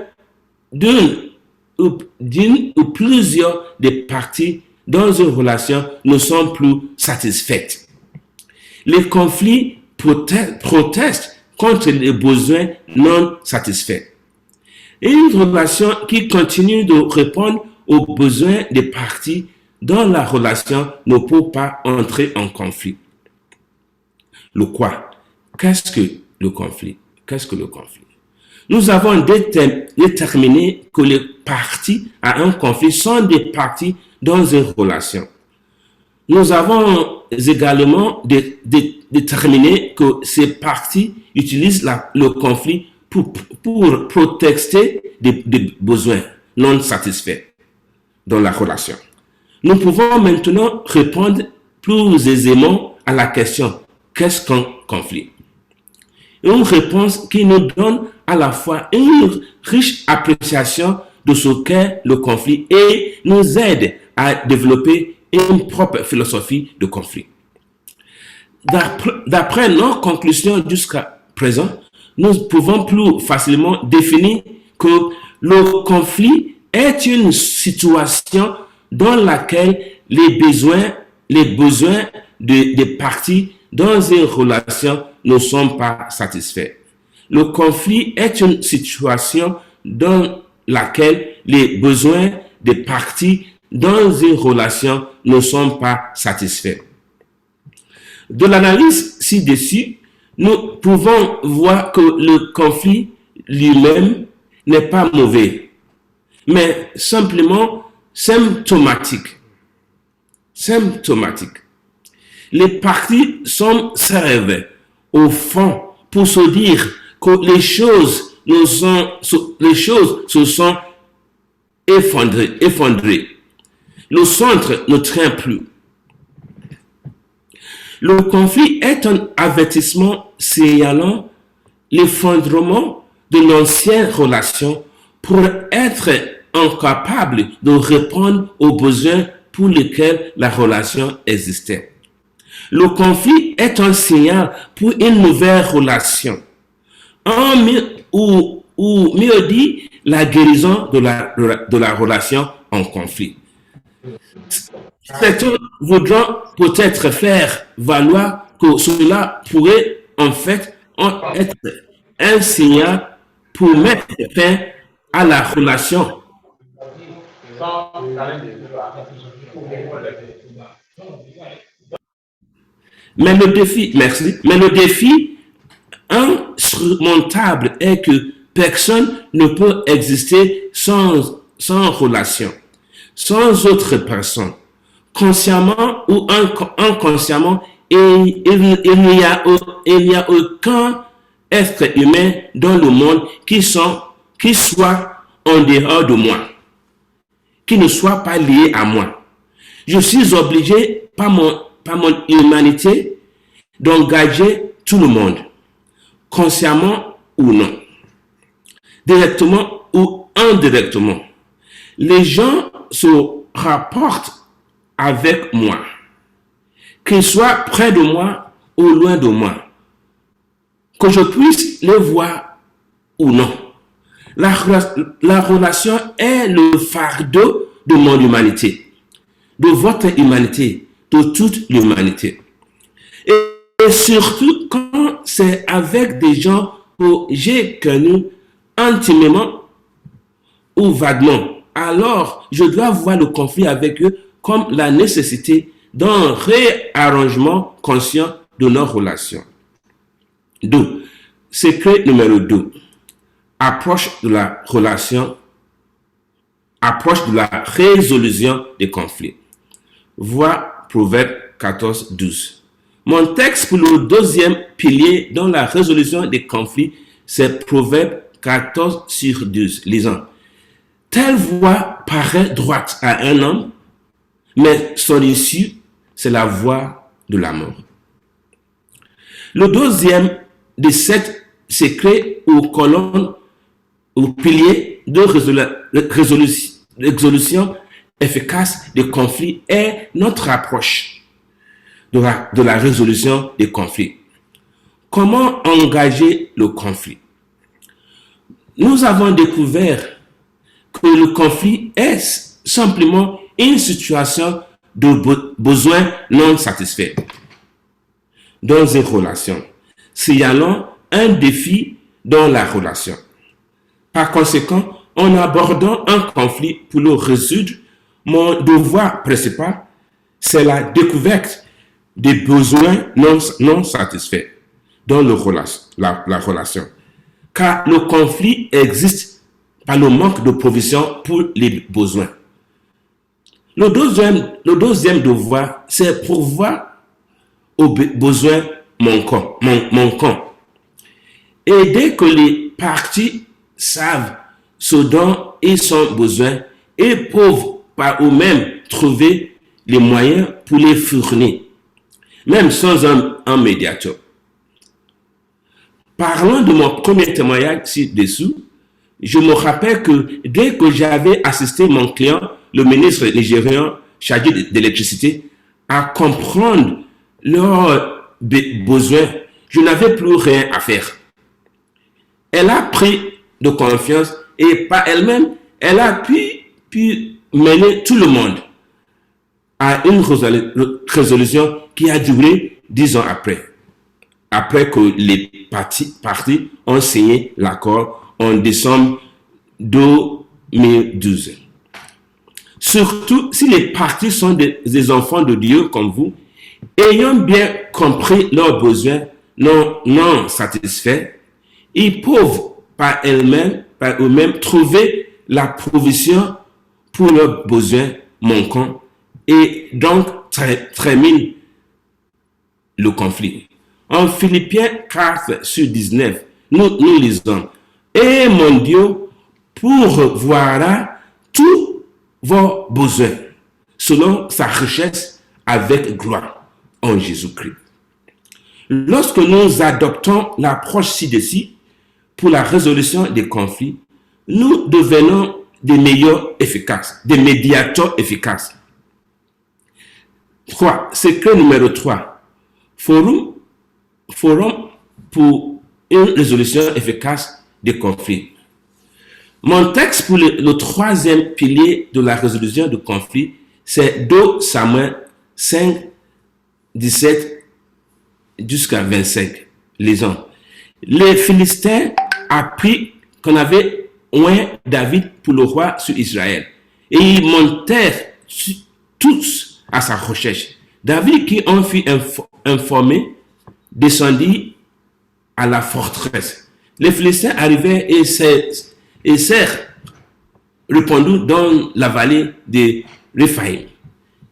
d'une ou plusieurs des parties dans une relation ne sont plus satisfaites. Les conflits protestent contre les besoins non satisfaits. Et une relation qui continue de répondre aux besoins des parties dans la relation ne peut pas entrer en conflit. Le quoi? Qu'est-ce que le conflit? Qu'est-ce que le conflit? Nous avons déterminé que les parties à un conflit sont des parties dans une relation. Nous avons également déterminé que ces parties utilisent le conflit pour protester des besoins non satisfaits dans la relation. Nous pouvons maintenant répondre plus aisément à la question « Qu'est-ce qu'un conflit ?» Une réponse qui nous donne à la fois une riche appréciation de ce qu'est le conflit et nous aide à développer une propre philosophie de conflit. D'après nos conclusions jusqu'à présent, nous pouvons plus facilement définir que le conflit est une situation dans laquelle les besoins des parties dans une relation ne sont pas satisfaits. Le conflit est une situation dans laquelle les besoins des parties dans une relation ne sont pas satisfaits. De l'analyse ci-dessus, nous pouvons voir que le conflit lui-même n'est pas mauvais, mais simplement symptomatique. Les parties servent au fond pour se dire que les choses se sont effondrées. Le centre ne tient plus. Le conflit est un avertissement signalant l'effondrement de l'ancienne relation pour être incapable de répondre aux besoins pour lesquels la relation existait. Le conflit est un signal pour une nouvelle relation, ou mieux dit, la guérison de la relation en conflit. Certains voudront peut-être faire valoir que cela pourrait en fait être un signal pour mettre fin à la relation. Mais le défi insurmontable est que personne ne peut exister sans relation, sans autre personne. Consciemment ou inconsciemment, il n'y a aucun être humain dans le monde qui soit en dehors de moi, qui ne soit pas lié à moi. Je suis obligé par mon humanité d'engager tout le monde, consciemment ou non, directement ou indirectement. Les gens se rapportent avec moi, qu'ils soient près de moi ou loin de moi, que je puisse les voir ou non. La relation est le fardeau de mon humanité, de votre humanité, de toute l'humanité. Et surtout quand c'est avec des gens que j'ai connus intimement ou vaguement, alors je dois voir le conflit avec eux comme la nécessité d'un réarrangement conscient de nos relations. 2. Secret numéro 2. Approche de la relation approche de la résolution des conflits. Vois Proverbe 14, 12. Mon texte pour le deuxième pilier dans la résolution des conflits, c'est Proverbe 14 sur 12. Lisons. Telle voie paraît droite à un homme, mais son issue, c'est la voie de la mort. Le deuxième de sept secrets ou colonnes ou piliers de résolution efficace des conflits est notre approche de la résolution des conflits. Comment engager le conflit? Nous avons découvert que le conflit est simplement une situation de besoin non satisfait dans une relation, signalant un défi dans la relation. Par conséquent, en abordant un conflit pour le résoudre, mon devoir principal, c'est la découverte des besoins non satisfaits dans la relation. Car le conflit existe par le manque de provision pour les besoins. Le deuxième devoir, c'est pourvoir aux besoins manquants. Et dès que les parties savent ce dont ils ont besoin et peuvent par eux-mêmes trouver les moyens pour les fournir, même sans un médiateur. Parlant de mon premier témoignage ci-dessous, je me rappelle que dès que j'avais assisté mon client, le ministre nigérian chargé de l'électricité, à comprendre leurs besoins, je n'avais plus rien à faire. Elle a pris de confiance et par elle-même, elle a pu mener tout le monde à une résolution qui a duré 10 ans après que les parties ont signé l'accord en décembre 2012. Surtout si les parties sont des enfants de Dieu comme vous, ayant bien compris leurs besoins non satisfaits, ils peuvent par eux-mêmes trouver la provision pour leurs besoins manquants et donc terminent le conflit. En Philippiens 4 sur 19, nous lisons « Et mon Dieu pourvoira tous vos besoins selon sa richesse avec gloire en Jésus-Christ. » Lorsque nous adoptons l'approche ci-dessus pour la résolution des conflits, nous devenons des médiateurs efficaces. Secret numéro 3. Forum pour une résolution efficace des conflits. Mon texte pour le troisième pilier de la résolution de conflits, c'est 2 Samuel 5, 17 jusqu'à 25. Lisons. Les Philistins apprirent qu'on avait oint David pour le roi sur Israël. Et ils montèrent tous à sa recherche. David, qui en fut informé, descendit à la forteresse. Les Philistins arrivèrent et s'èrent répandus dans la vallée de Réphaïm.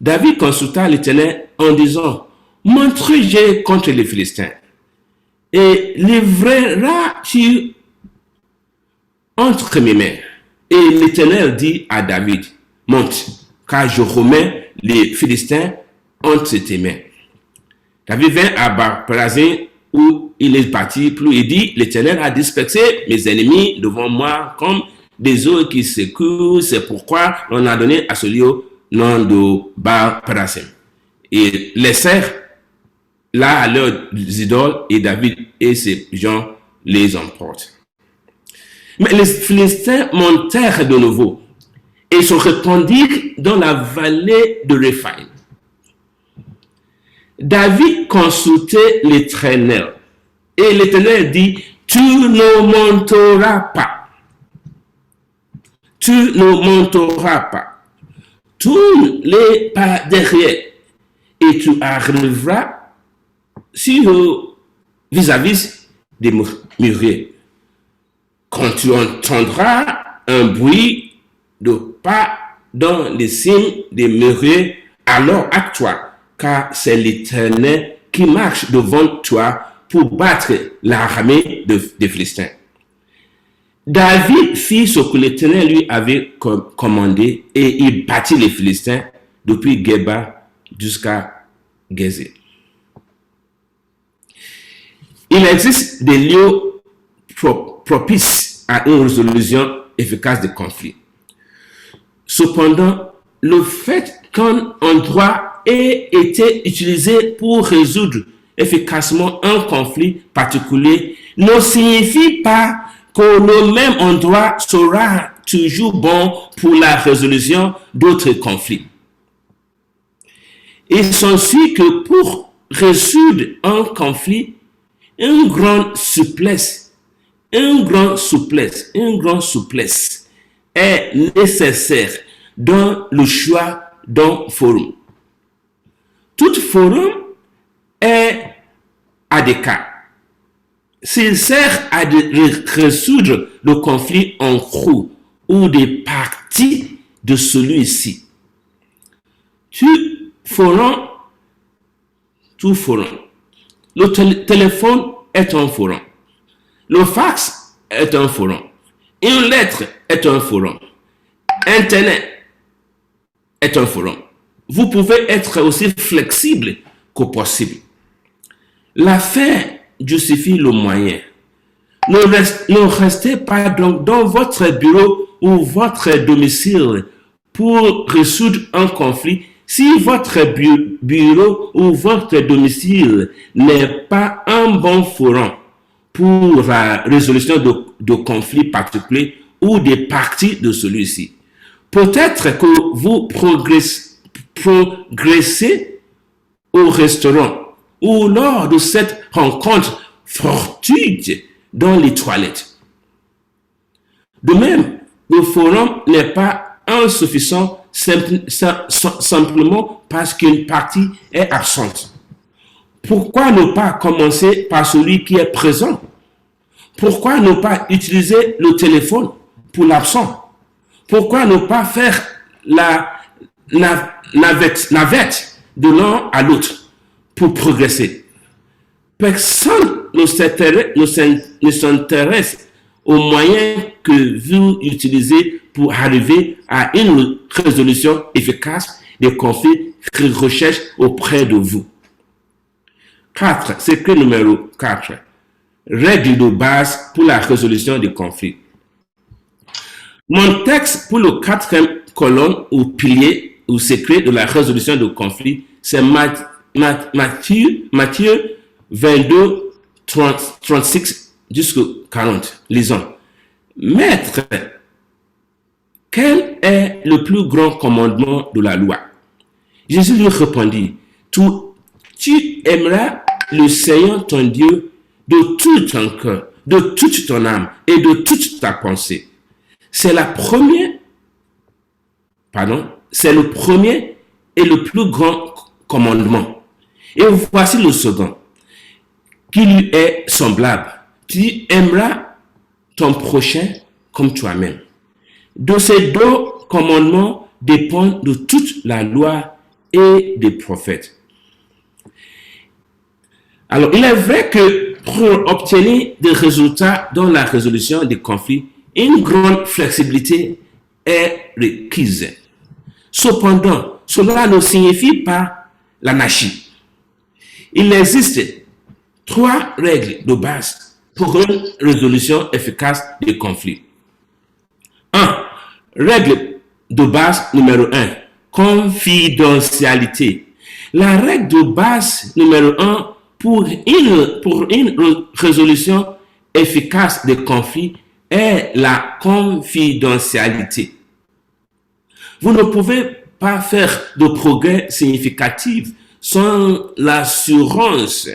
David consulta l'Éternel en disant, « Montre-je contre les Philistins, et livrera-tu entre mes mains. » Et l'Éternel dit à David, « Monte, car je remets les Philistins entre tes mains. » David vint à Bar-Pérazim où il est parti, puis il dit, « L'Éternel a dispersé mes ennemis devant moi comme des eaux qui secouent, c'est pourquoi on a donné à ce lieu nom de Bar-Pérazim. » Et laissèrent là leurs idoles et David et ses gens les emportent. Mais les Philistins montèrent de nouveau et se répandirent dans la vallée de Réphaïm. David consultait l'Éternel et l'Éternel dit, « Tu ne monteras pas. Tu ne monteras pas. Tourne les pas derrière et tu arriveras vis-à-vis des mûriers. Quand tu entendras un bruit de pas dans les signes demeurer alors à toi, car c'est l'Éternel qui marche devant toi pour battre l'armée des Philistins. David fit ce que l'Éternel lui avait commandé et il battit les Philistins depuis Geba jusqu'à Gézer. Il existe des lieux propices à une résolution efficace des conflits. Cependant, le fait qu'un endroit ait été utilisé pour résoudre efficacement un conflit particulier ne signifie pas que le même endroit sera toujours bon pour la résolution d'autres conflits. Il s'ensuit que pour résoudre un conflit, une grande souplesse est nécessaire dans le choix d'un forum. Tout forum est à des cas. S'il sert à résoudre le conflit en cours ou des parties de celui-ci. Tout forum. Le téléphone est un forum. Le fax est un forum. Une lettre est un forum. Internet est un forum. Vous pouvez être aussi flexible que possible. La fin justifie le moyen. Ne restez pas donc dans votre bureau ou votre domicile pour résoudre un conflit si votre bureau ou votre domicile n'est pas un bon forum pour la résolution de conflits particuliers ou des parties de celui-ci. Peut-être que vous progressez au restaurant ou lors de cette rencontre fortuite dans les toilettes. De même, le forum n'est pas insuffisant simplement parce qu'une partie est absente. Pourquoi ne pas commencer par celui qui est présent? Pourquoi ne pas utiliser le téléphone pour l'absent? Pourquoi ne pas faire la navette de l'un à l'autre pour progresser? Personne ne s'intéresse aux moyens que vous utilisez pour arriver à une résolution efficace des conflits qu'ils recherchent auprès de vous. 4. Secret numéro 4. Règle de base pour la résolution des conflits. Mon texte pour le 4e colonne ou pilier ou secret de la résolution de conflits, c'est Matthieu 22, 36 jusqu'à 40. Lisons. Maître, quel est le plus grand commandement de la loi? Jésus lui répondit, tu aimeras le Seigneur ton Dieu de tout ton cœur, de toute ton âme et de toute ta pensée. C'est le premier et le plus grand commandement. Et voici le second, qui lui est semblable. Tu aimeras ton prochain comme toi-même. De ces deux commandements dépendent de toute la loi et des prophètes. Alors, il est vrai que pour obtenir des résultats dans la résolution des conflits, une grande flexibilité est requise. Cependant, cela ne signifie pas l'anarchie. Il existe 3 règles de base pour une résolution efficace des conflits. 1. Règle de base numéro 1. Confidentialité. La règle de base numéro 1 pour une résolution efficace des conflits est la confidentialité. Vous ne pouvez pas faire de progrès significatifs sans l'assurance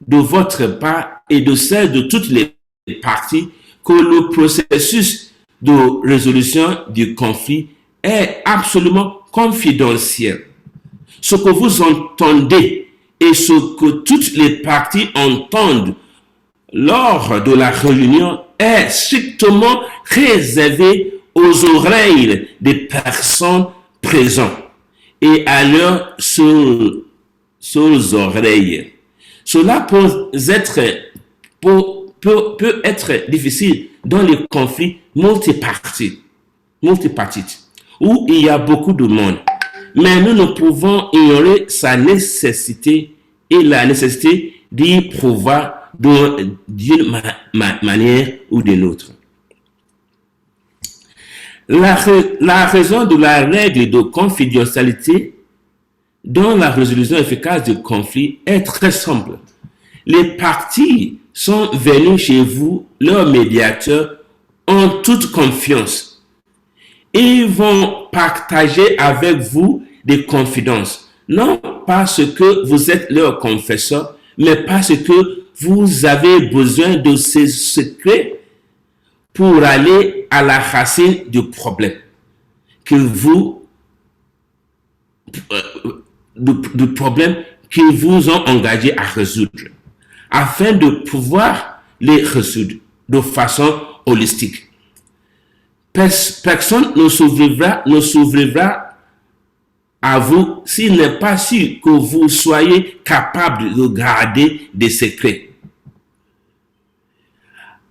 de votre part et de celle de toutes les parties que le processus de résolution du conflit est absolument confidentiel. Ce que vous entendez et ce que toutes les parties entendent lors de la réunion est strictement réservé aux oreilles des personnes présentes et à leurs seules oreilles. Cela peut être difficile dans les conflits multipartites, où il y a beaucoup de monde. Mais nous ne pouvons ignorer sa nécessité et la nécessité d'y pouvoir d'une manière ou d'une autre. La raison de la règle de confidentialité dans la résolution efficace du conflit est très simple. Les parties sont venues chez vous, leur médiateur, en toute confiance. Ils vont partager avec vous des confidences, non parce que vous êtes leur confesseur, mais parce que vous avez besoin de ces secrets pour aller à la racine du problème qu'ils vous ont engagé à résoudre, afin de pouvoir les résoudre de façon holistique. Personne ne s'ouvrira à vous s'il n'est pas sûr que vous soyez capable de garder des secrets.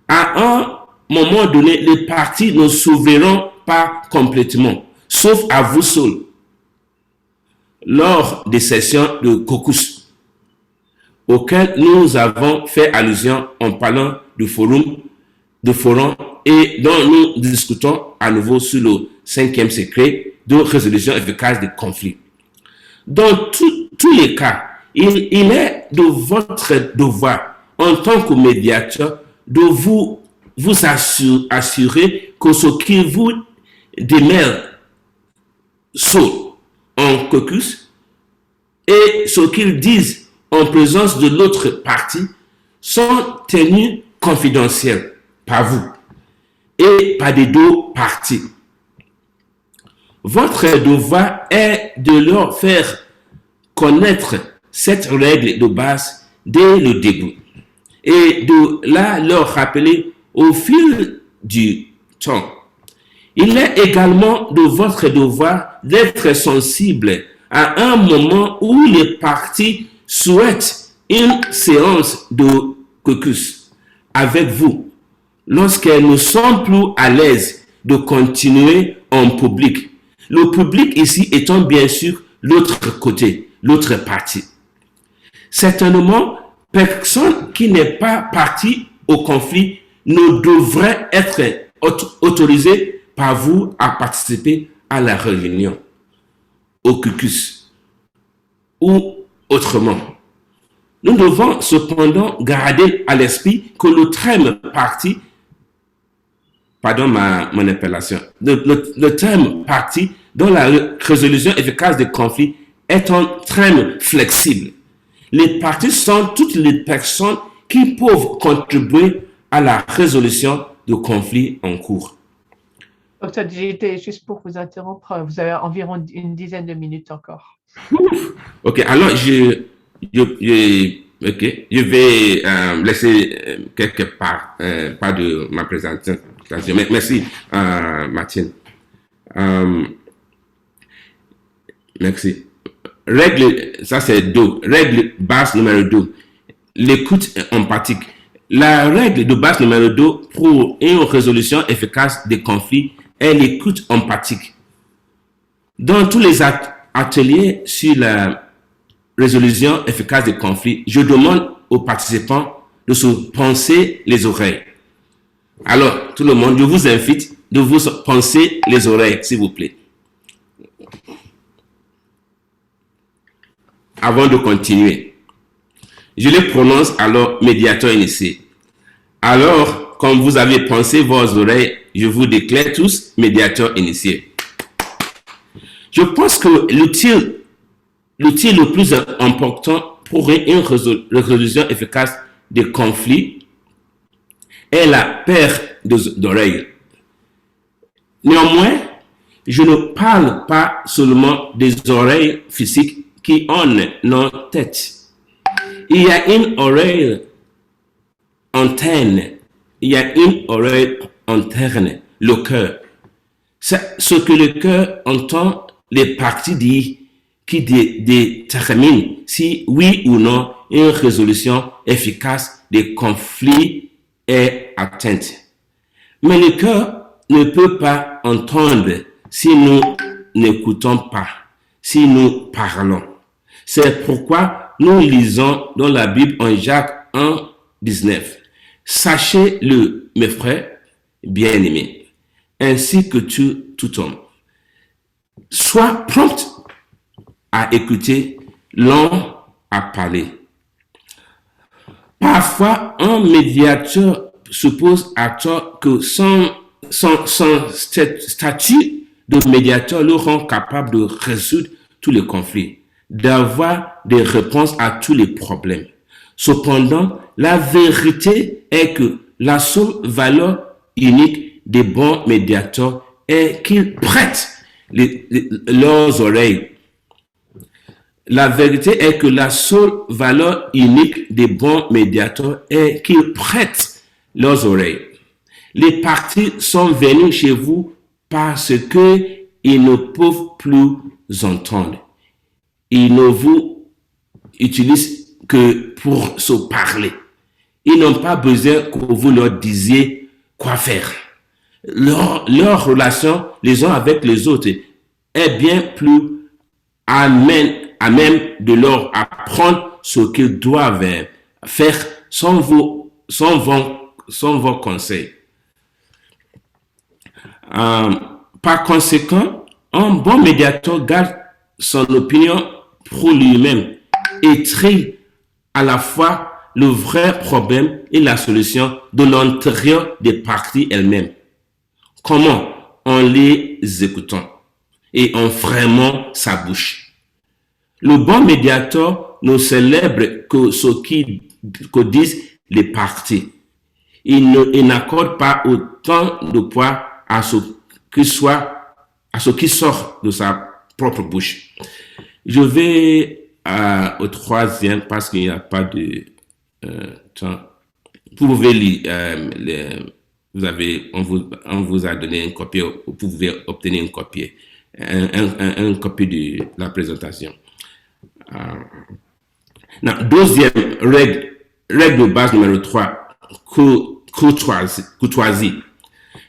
À un moment donné, les parties ne s'ouvriront pas complètement, sauf à vous seuls, lors des sessions de caucus, auxquelles nous avons fait allusion en parlant du forum et dont nous discutons à nouveau sur le 5e secret de résolution efficace des conflits. Dans tous les cas, il est de votre devoir, en tant que médiateur, de vous assurer que ce qui vous démêle seul en caucus et ce qu'ils disent en présence de l'autre partie sont tenus confidentiels par vous et par les deux parties. Votre devoir est de leur faire connaître cette règle de base dès le début et de leur rappeler au fil du temps. Il est également de votre devoir d'être sensible à un moment où les parties souhaitent une séance de caucus avec vous, lorsqu'elles ne sont plus à l'aise de continuer en public. Le public ici étant bien sûr l'autre côté, l'autre partie. Certainement, personne qui n'est pas partie au conflit ne devrait être autorisé par vous à participer à la réunion, au caucus ou autrement. Nous devons cependant garder à l'esprit que le terme partie, pardon mon appellation, le terme partie dans la résolution efficace des conflits est un terme flexible. Les parties sont toutes les personnes qui peuvent contribuer à la résolution de conflits en cours. Docteur Djité, juste pour vous interrompre, vous avez environ une dizaine de minutes encore. Ok, alors je vais laisser quelque part de ma présentation. Merci, Martine. Merci. Ça c'est 2. Règle base numéro 2. L'écoute empathique. La règle de base numéro 2 pour une résolution efficace des conflits est l'écoute empathique. Dans tous les ateliers sur la résolution efficace des conflits, je demande aux participants de se pincer les oreilles. Alors, tout le monde, je vous invite de vous pincer les oreilles, s'il vous plaît. Avant de continuer, je les prononce alors médiateur initié. Alors, comme vous avez pincé vos oreilles, je vous déclare tous médiateurs initiés. Je pense que l'outil le plus important pour une résolution efficace des conflits est la paire d'oreilles. Néanmoins, je ne parle pas seulement des oreilles physiques qui ornent nos têtes. Il y a une oreille interne, le cœur. C'est ce que le cœur entend, les parties qui déterminent si oui ou non une résolution efficace des conflits est atteinte. Mais le cœur ne peut pas entendre si nous n'écoutons pas, si nous parlons. C'est pourquoi nous lisons dans la Bible en Jacques 1, 19. Sachez-le, mes frères bien-aimés, ainsi que tout homme. Sois prompt à écouter, lent à parler. Parfois, un médiateur suppose à tort que son statut de médiateur le rend capable de résoudre tous les conflits, d'avoir des réponses à tous les problèmes. Cependant, la vérité est que la seule valeur unique des bons médiateurs est qu'ils prêtent leurs oreilles. La vérité est que la seule valeur unique des bons médiateurs est qu'ils prêtent leurs oreilles. Les partis sont venus chez vous parce qu'ils ne peuvent plus entendre. Ils ne vous utilisent que pour se parler. Ils n'ont pas besoin que vous leur disiez quoi faire. Leur relation les uns avec les autres est bien plus à même de leur apprendre ce qu'ils doivent faire sans vos conseils. Par conséquent, un bon médiateur garde son opinion pour lui-même et trie à la fois le vrai problème et la solution de l'intérieur des parties elles-mêmes. Comment? En les écoutant et en fermant sa bouche. Le bon médiateur ne célèbre que ce que disent les parties. Il n'accorde pas autant de poids à ce qui sort de sa propre bouche. Je vais au troisième parce qu'il n'y a pas de temps. Vous pouvez lire, on vous a donné une copie, vous pouvez obtenir une copie, une copie de la présentation. Deuxième règle de base numéro 3, courtoisie.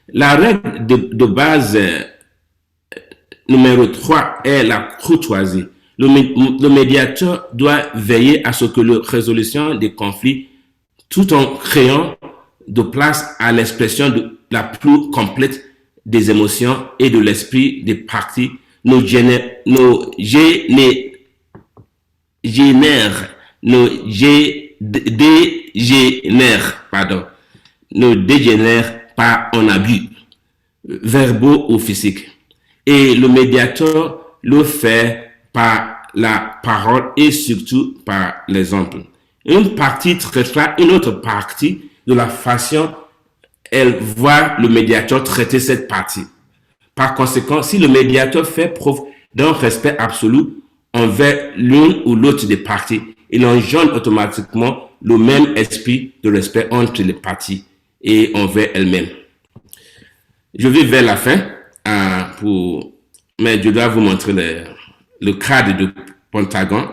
La règle de base numéro 3 est la courtoisie. Le médiateur doit veiller à ce que la résolution des conflits, tout en créant de place à l'expression la plus complète des émotions et de l'esprit des parties, ne dégénère pas en abus, verbaux ou physiques. Et le médiateur le fait par la parole et surtout par l'exemple. Une partie traitera une autre partie de la façon elle voit le médiateur traiter cette partie. Par conséquent, si le médiateur fait preuve d'un respect absolu envers l'une ou l'autre des parties, il engendre automatiquement le même esprit de respect entre les parties et envers elles-mêmes. Je vais vers la fin, mais je dois vous montrer le cadre de Pentagone.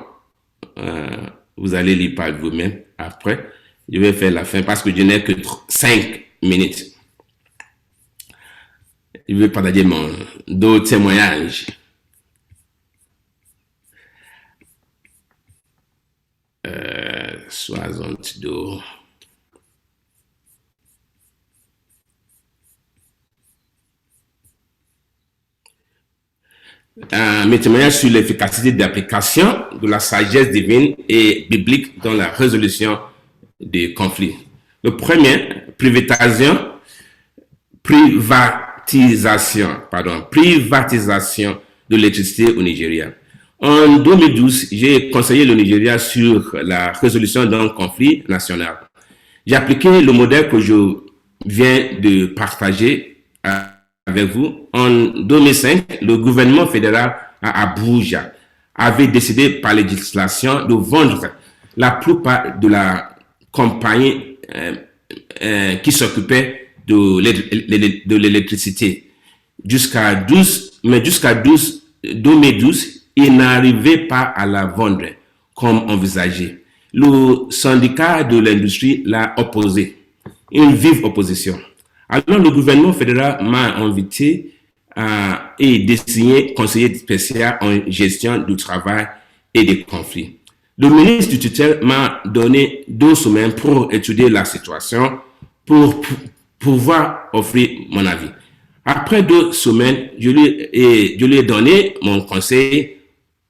Vous allez lire par vous-même après. Je vais faire la fin parce que je n'ai que 5 minutes. Je vais partager d'autres témoignages. Soixante-deux. Mes témoignages sur l'efficacité d'application de la sagesse divine et biblique dans la résolution des conflits. Le premier, privatisation de l'électricité au Nigeria. En 2012, j'ai conseillé le Nigeria sur la résolution d'un conflit national. J'ai appliqué le modèle que je viens de partager avec vous. En 2005, le gouvernement fédéral à Abuja avait décidé par législation de vendre la plupart de la compagnie qui s'occupait de l'électricité. jusqu'à 2012, il n'arrivait pas à la vendre comme envisagé. Le syndicat de l'industrie l'a opposé, une vive opposition. Alors le gouvernement fédéral m'a invité et désigné conseiller spécial en gestion du travail et des conflits. Le ministre du tutelle m'a donné 2 semaines pour étudier la situation, pour pouvoir offrir mon avis. Après 2 semaines, je lui ai donné mon conseil.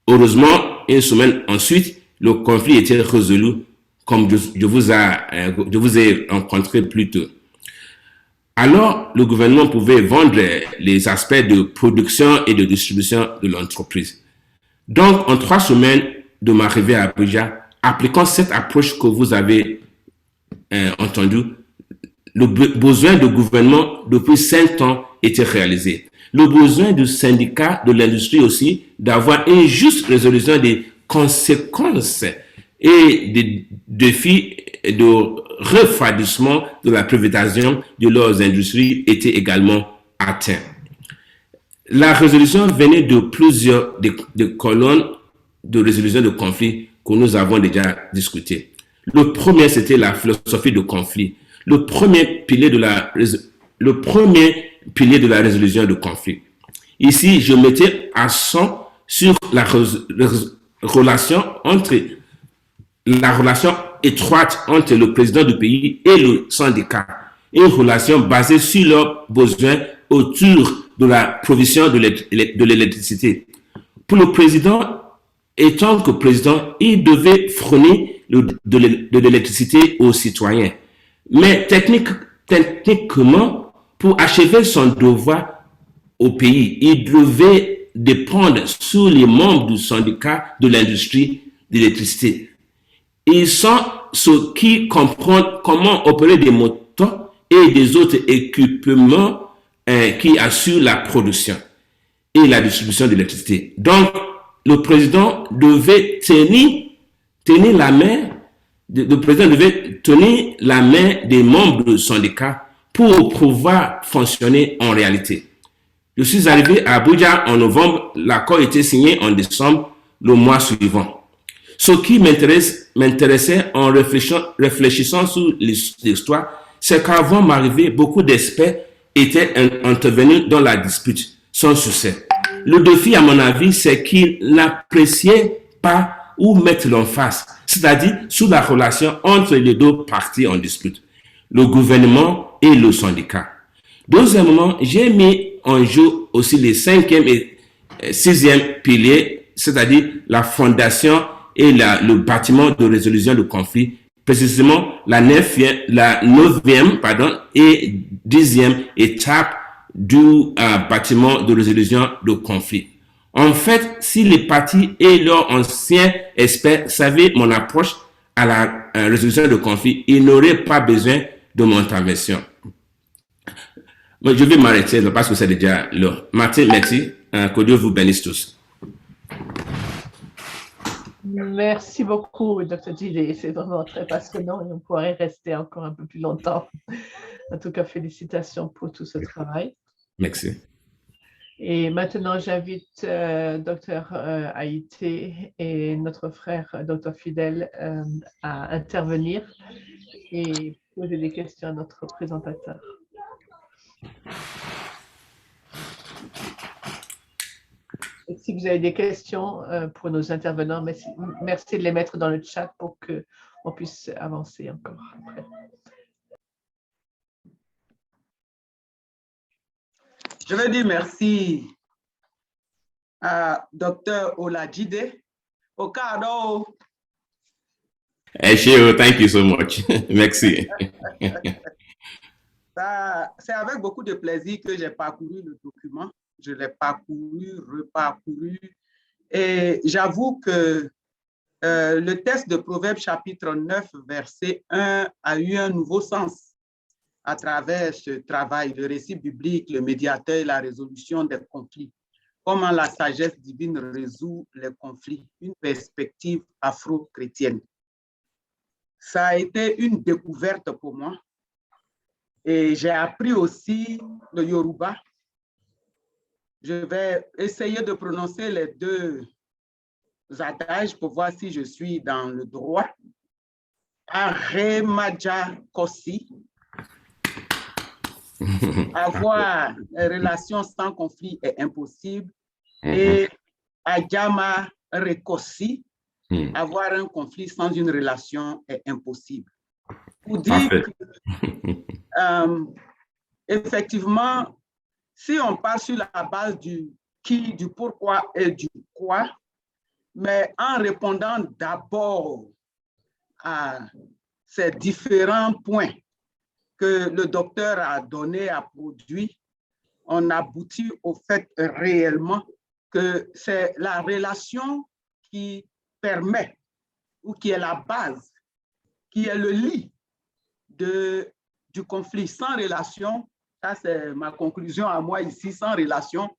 Heureusement, 1 semaine ensuite, le conflit était résolu comme je vous ai rencontré plus tôt. Alors, le gouvernement pouvait vendre les aspects de production et de distribution de l'entreprise. Donc, en 3 semaines de ma arrivée à Abuja, appliquant cette approche que vous avez entendue, le besoin du gouvernement depuis 5 ans était réalisé. Le besoin du syndicat de l'industrie aussi d'avoir une juste résolution des conséquences et des défis de refroidissement de la privatisation de leurs industries était également atteint. La résolution venait de plusieurs des colonnes de résolution de conflits que nous avons déjà discuté. Le premier, c'était la philosophie de conflit. Le premier pilier de la résolution de conflit. Ici, je mettais accent sur la relation étroite entre le président du pays et le syndicat. Une relation basée sur leurs besoins autour de la provision de l'électricité. Pour le président, étant que président, il devait fournir de l'électricité aux citoyens. Mais techniquement, pour achever son devoir au pays, il devait dépendre sur les membres du syndicat de l'industrie de l'électricité. Ils sont ceux qui comprennent comment opérer des moteurs et des autres équipements qui assurent la production et la distribution de l'électricité. Donc, le président devait tenir la main des membres du syndicat pour pouvoir fonctionner en réalité. Je suis arrivé à Abuja en novembre, l'accord était signé en décembre, le mois suivant. Ce qui m'intéressait en réfléchissant sur l'histoire, c'est qu'avant m'arriver, beaucoup d'experts étaient intervenus dans la dispute, sans succès. Le défi, à mon avis, c'est qu'ils n'appréciaient pas où mettre l'emphase, c'est-à-dire sur la relation entre les 2 parties en dispute, le gouvernement et le syndicat. Deuxièmement, j'ai mis en jeu aussi les 5e et 6e piliers, c'est-à-dire la fondation et le bâtiment de résolution de conflit, précisément la 9e et 10e étape du bâtiment de résolution de conflit. En fait, si les partis et leurs anciens experts savaient mon approche à la résolution de conflit, ils n'auraient pas besoin de mon intervention. Mais je vais m'arrêter là parce que c'est déjà là. Martin, merci. Que Dieu vous bénisse tous. Merci beaucoup, Dr. Djidé. C'est vraiment très passionnant et on pourrait rester encore un peu plus longtemps. En tout cas, félicitations pour tout ce travail. Merci. Et maintenant, j'invite Dr. Haïté et notre frère Dr. Fidèle à intervenir et poser des questions à notre présentateur. Et si vous avez des questions pour nos intervenants, merci de les mettre dans le chat pour qu'on puisse avancer encore après. Je veux dire merci à Dr. Olajide. Okado. Thank you so much. Merci. C'est avec beaucoup de plaisir que j'ai parcouru le document. Je l'ai parcouru, reparcouru. Et j'avoue que le texte de Proverbes chapitre 9, verset 1 a eu un nouveau sens à travers ce travail, le récit biblique, le médiateur, la résolution des conflits. Comment la sagesse divine résout les conflits, une perspective afro-chrétienne. Ça a été une découverte pour moi. Et j'ai appris aussi le Yoruba. Je vais essayer de prononcer les deux adages pour voir si je suis dans le droit. Aremaja Kosi. Avoir une relation sans conflit est impossible. Et Adjama Rekosi. Avoir un conflit sans une relation est impossible. Pour dire que, effectivement, si on part sur la base du qui, du pourquoi et du quoi, mais en répondant d'abord à ces différents points que le docteur a donné, a produit, on aboutit au fait réellement que c'est la relation qui permet ou qui est la base, qui est le lit du conflit. Sans relation, ça c'est ma conclusion à moi ici, sans relation,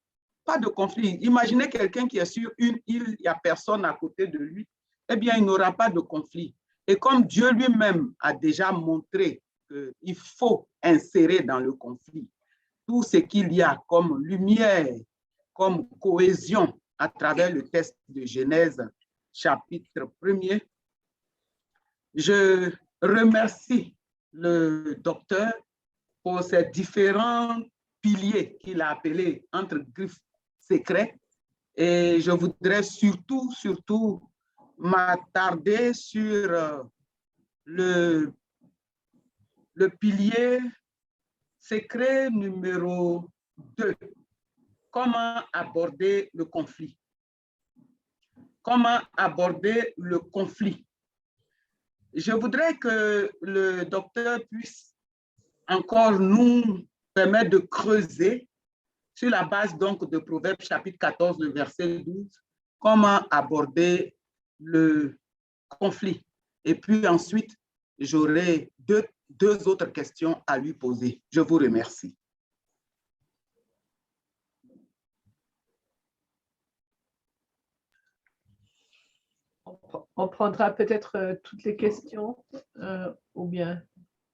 pas de conflit. Imaginez quelqu'un qui est sur une île, il n'y a personne à côté de lui, eh bien il n'aura pas de conflit. Et comme Dieu lui-même a déjà montré qu'il faut insérer dans le conflit tout ce qu'il y a comme lumière, comme cohésion à travers le texte de Genèse, chapitre 1er. Je remercie le docteur pour ces différents piliers qu'il a appelés entre griffes secrets. Et je voudrais surtout m'attarder sur le pilier secret numéro 2. Comment aborder le conflit? Comment aborder le conflit? Je voudrais que le docteur puisse encore nous permettre de creuser sur la base donc de Proverbes chapitre 14, le verset 12, comment aborder le conflit. Et puis ensuite, j'aurai deux autres questions à lui poser. Je vous remercie. On prendra peut-être toutes les questions, ou bien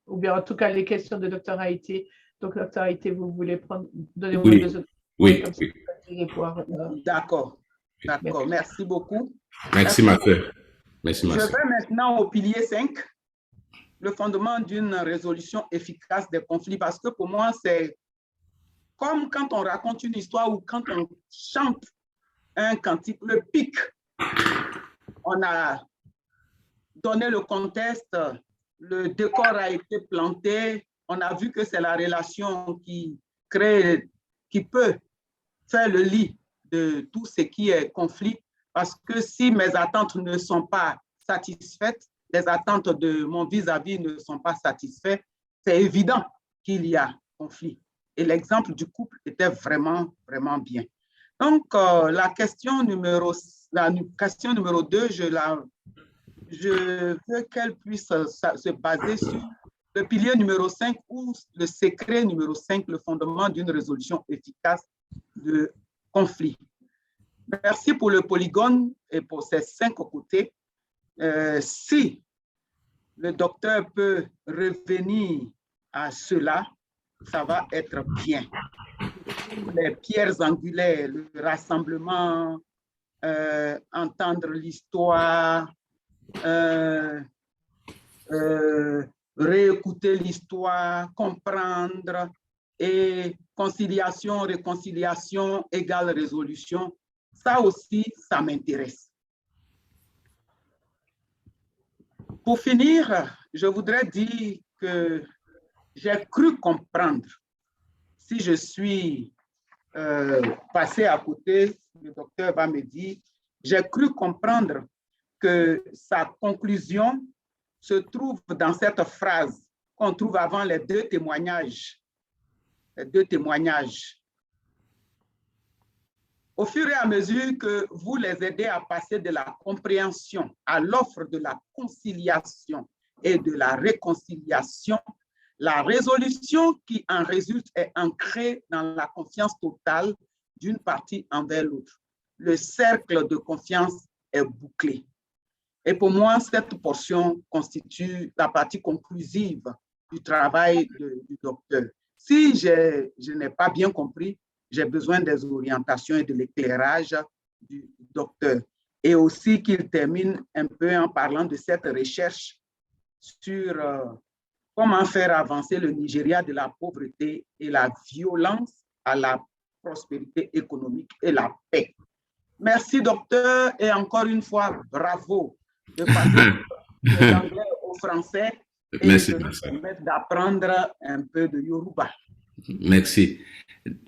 en tout cas les questions de Dr Haïté. Donc, Dr Haïté, vous voulez prendre, donnez-moi Oui, deux autres oui, questions, oui. D'accord, d'accord, merci beaucoup. Merci, ma sœur. Merci, ma Je sœur. vais maintenant au pilier 5, le fondement d'une résolution efficace des conflits, parce que pour moi, c'est comme quand on raconte une histoire ou quand on chante un cantique, le pic. On a donné le contexte, le décor a été planté, on a vu que c'est la relation qui crée, qui peut faire le lit de tout ce qui est conflit, parce que si mes attentes ne sont pas satisfaites, les attentes de mon vis-à-vis ne sont pas satisfaites, c'est évident qu'il y a conflit. Et l'exemple du couple était vraiment bien. Donc, la question numéro 2, je veux qu'elle puisse se baser sur le pilier numéro 5 ou le secret numéro 5, le fondement d'une résolution efficace de conflit. Merci pour le polygone et pour ces 5 côtés. Si le docteur peut revenir à cela, ça va être bien. Les pierres angulaires, le rassemblement, entendre l'histoire, réécouter l'histoire, comprendre, et conciliation, réconciliation égale résolution, ça aussi, ça m'intéresse. Pour finir, je voudrais dire que j'ai cru comprendre, si je suis passé à côté, le docteur va me dire, j'ai cru comprendre que sa conclusion se trouve dans cette phrase qu'on trouve avant les deux témoignages. Au fur et à mesure que vous les aidez à passer de la compréhension à l'offre de la conciliation et de la réconciliation, la résolution qui en résulte est ancrée dans la confiance totale d'une partie envers l'autre. Le cercle de confiance est bouclé. Et pour moi, cette portion constitue la partie conclusive du travail du docteur. Si je n'ai pas bien compris, j'ai besoin des orientations et de l'éclairage du docteur. Et aussi qu'il termine un peu en parlant de cette recherche sur comment faire avancer le Nigeria de la pauvreté et la violence à la prospérité économique et la paix. Merci, docteur, et encore une fois, bravo de passer de l'anglais au français et Merci, de nous permettre d'apprendre un peu de Yoruba. Merci.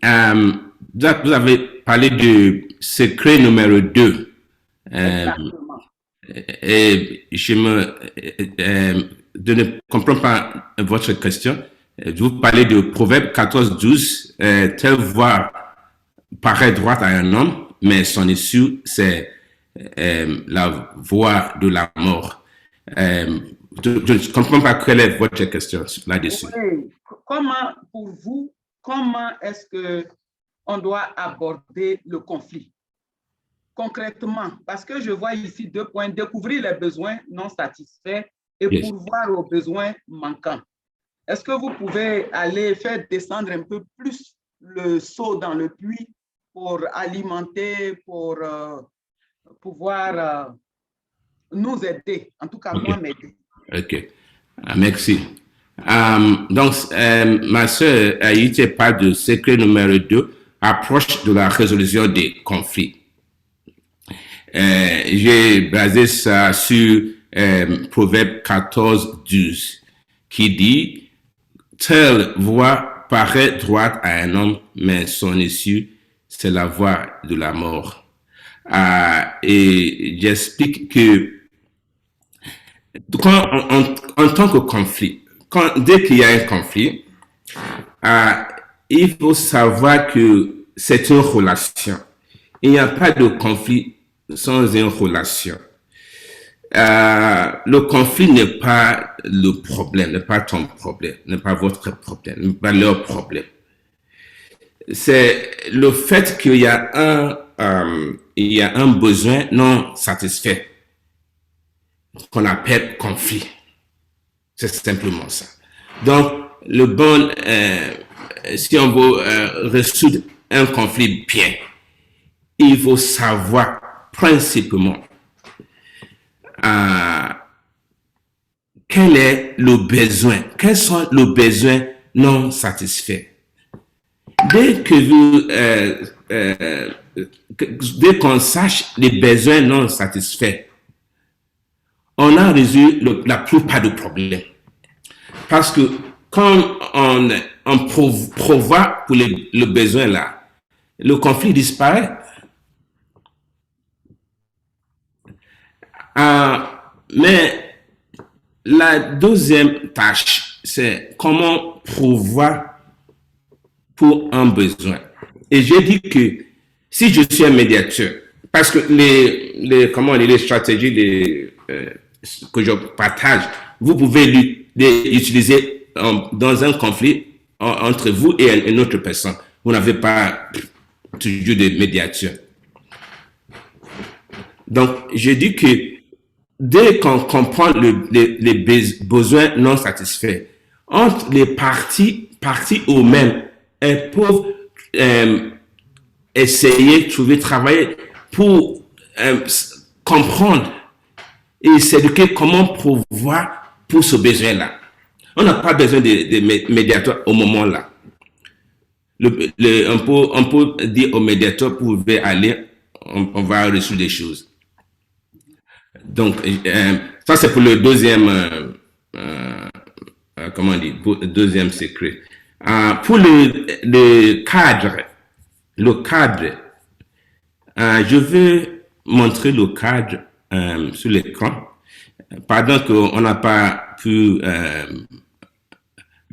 Vous avez parlé du secret numéro 2. Exactement. Et je ne comprends pas votre question. Vous parlez de Proverbe 14, 12. Telle voie paraît droite à un homme, mais son issue, c'est la voie de la mort. Je ne comprends pas quelle est votre question là-dessus. Oui. Comment, pour vous, comment est-ce qu'on doit aborder le conflit concrètement? Parce que je vois ici 2 points: découvrir les besoins non satisfaits et Yes. pourvoir aux besoins manquants. Est-ce que vous pouvez aller faire descendre un peu plus le seau dans le puits pour alimenter, pour pouvoir nous aider, en tout cas moi m'aider? Ok. Merci. Donc, ma soeur Aïté parle de secret numéro 2, approche de la résolution des conflits. J'ai basé ça sur Proverbe 14, 12, qui dit: telle voie paraît droite à un homme, mais son issue, c'est la voie de la mort. Et j'explique que quand en tant que conflit, dès qu'il y a un conflit, il faut savoir que c'est une relation. Il n'y a pas de conflit sans une relation. Le conflit n'est pas le problème, n'est pas ton problème, n'est pas votre problème, n'est pas leur problème. C'est le fait qu'il y a un besoin non satisfait qu'on appelle conflit. C'est simplement ça. Donc, si on veut résoudre un conflit bien, il faut savoir principalement quel est le besoin, quels sont les besoins non satisfaits. Dès qu'on sache les besoins non satisfaits, on a résolu la plupart des problèmes. Parce que quand on pourvoit pour le besoin là, le conflit disparaît. Mais la deuxième tâche, c'est comment pourvoir pour un besoin. Et j'ai dit que si je suis un médiateur, parce que les stratégies que je partage, vous pouvez les utiliser dans un conflit entre vous et une autre personne. Vous n'avez pas toujours de médiateur. Donc, je dis que dès qu'on comprend les besoins non satisfaits, entre les parties eux-mêmes, elles peuvent essayer, travailler pour comprendre et s'éduquer comment pourvoir pour ce besoin-là. On n'a pas besoin de médiateurs au moment-là. On peut dire au médiateur, vous pouvez aller, on va résoudre des choses. Donc, ça c'est pour le deuxième, deuxième secret. Pour le cadre, je vais montrer le cadre sur l'écran. Pardon qu'on n'a pas pu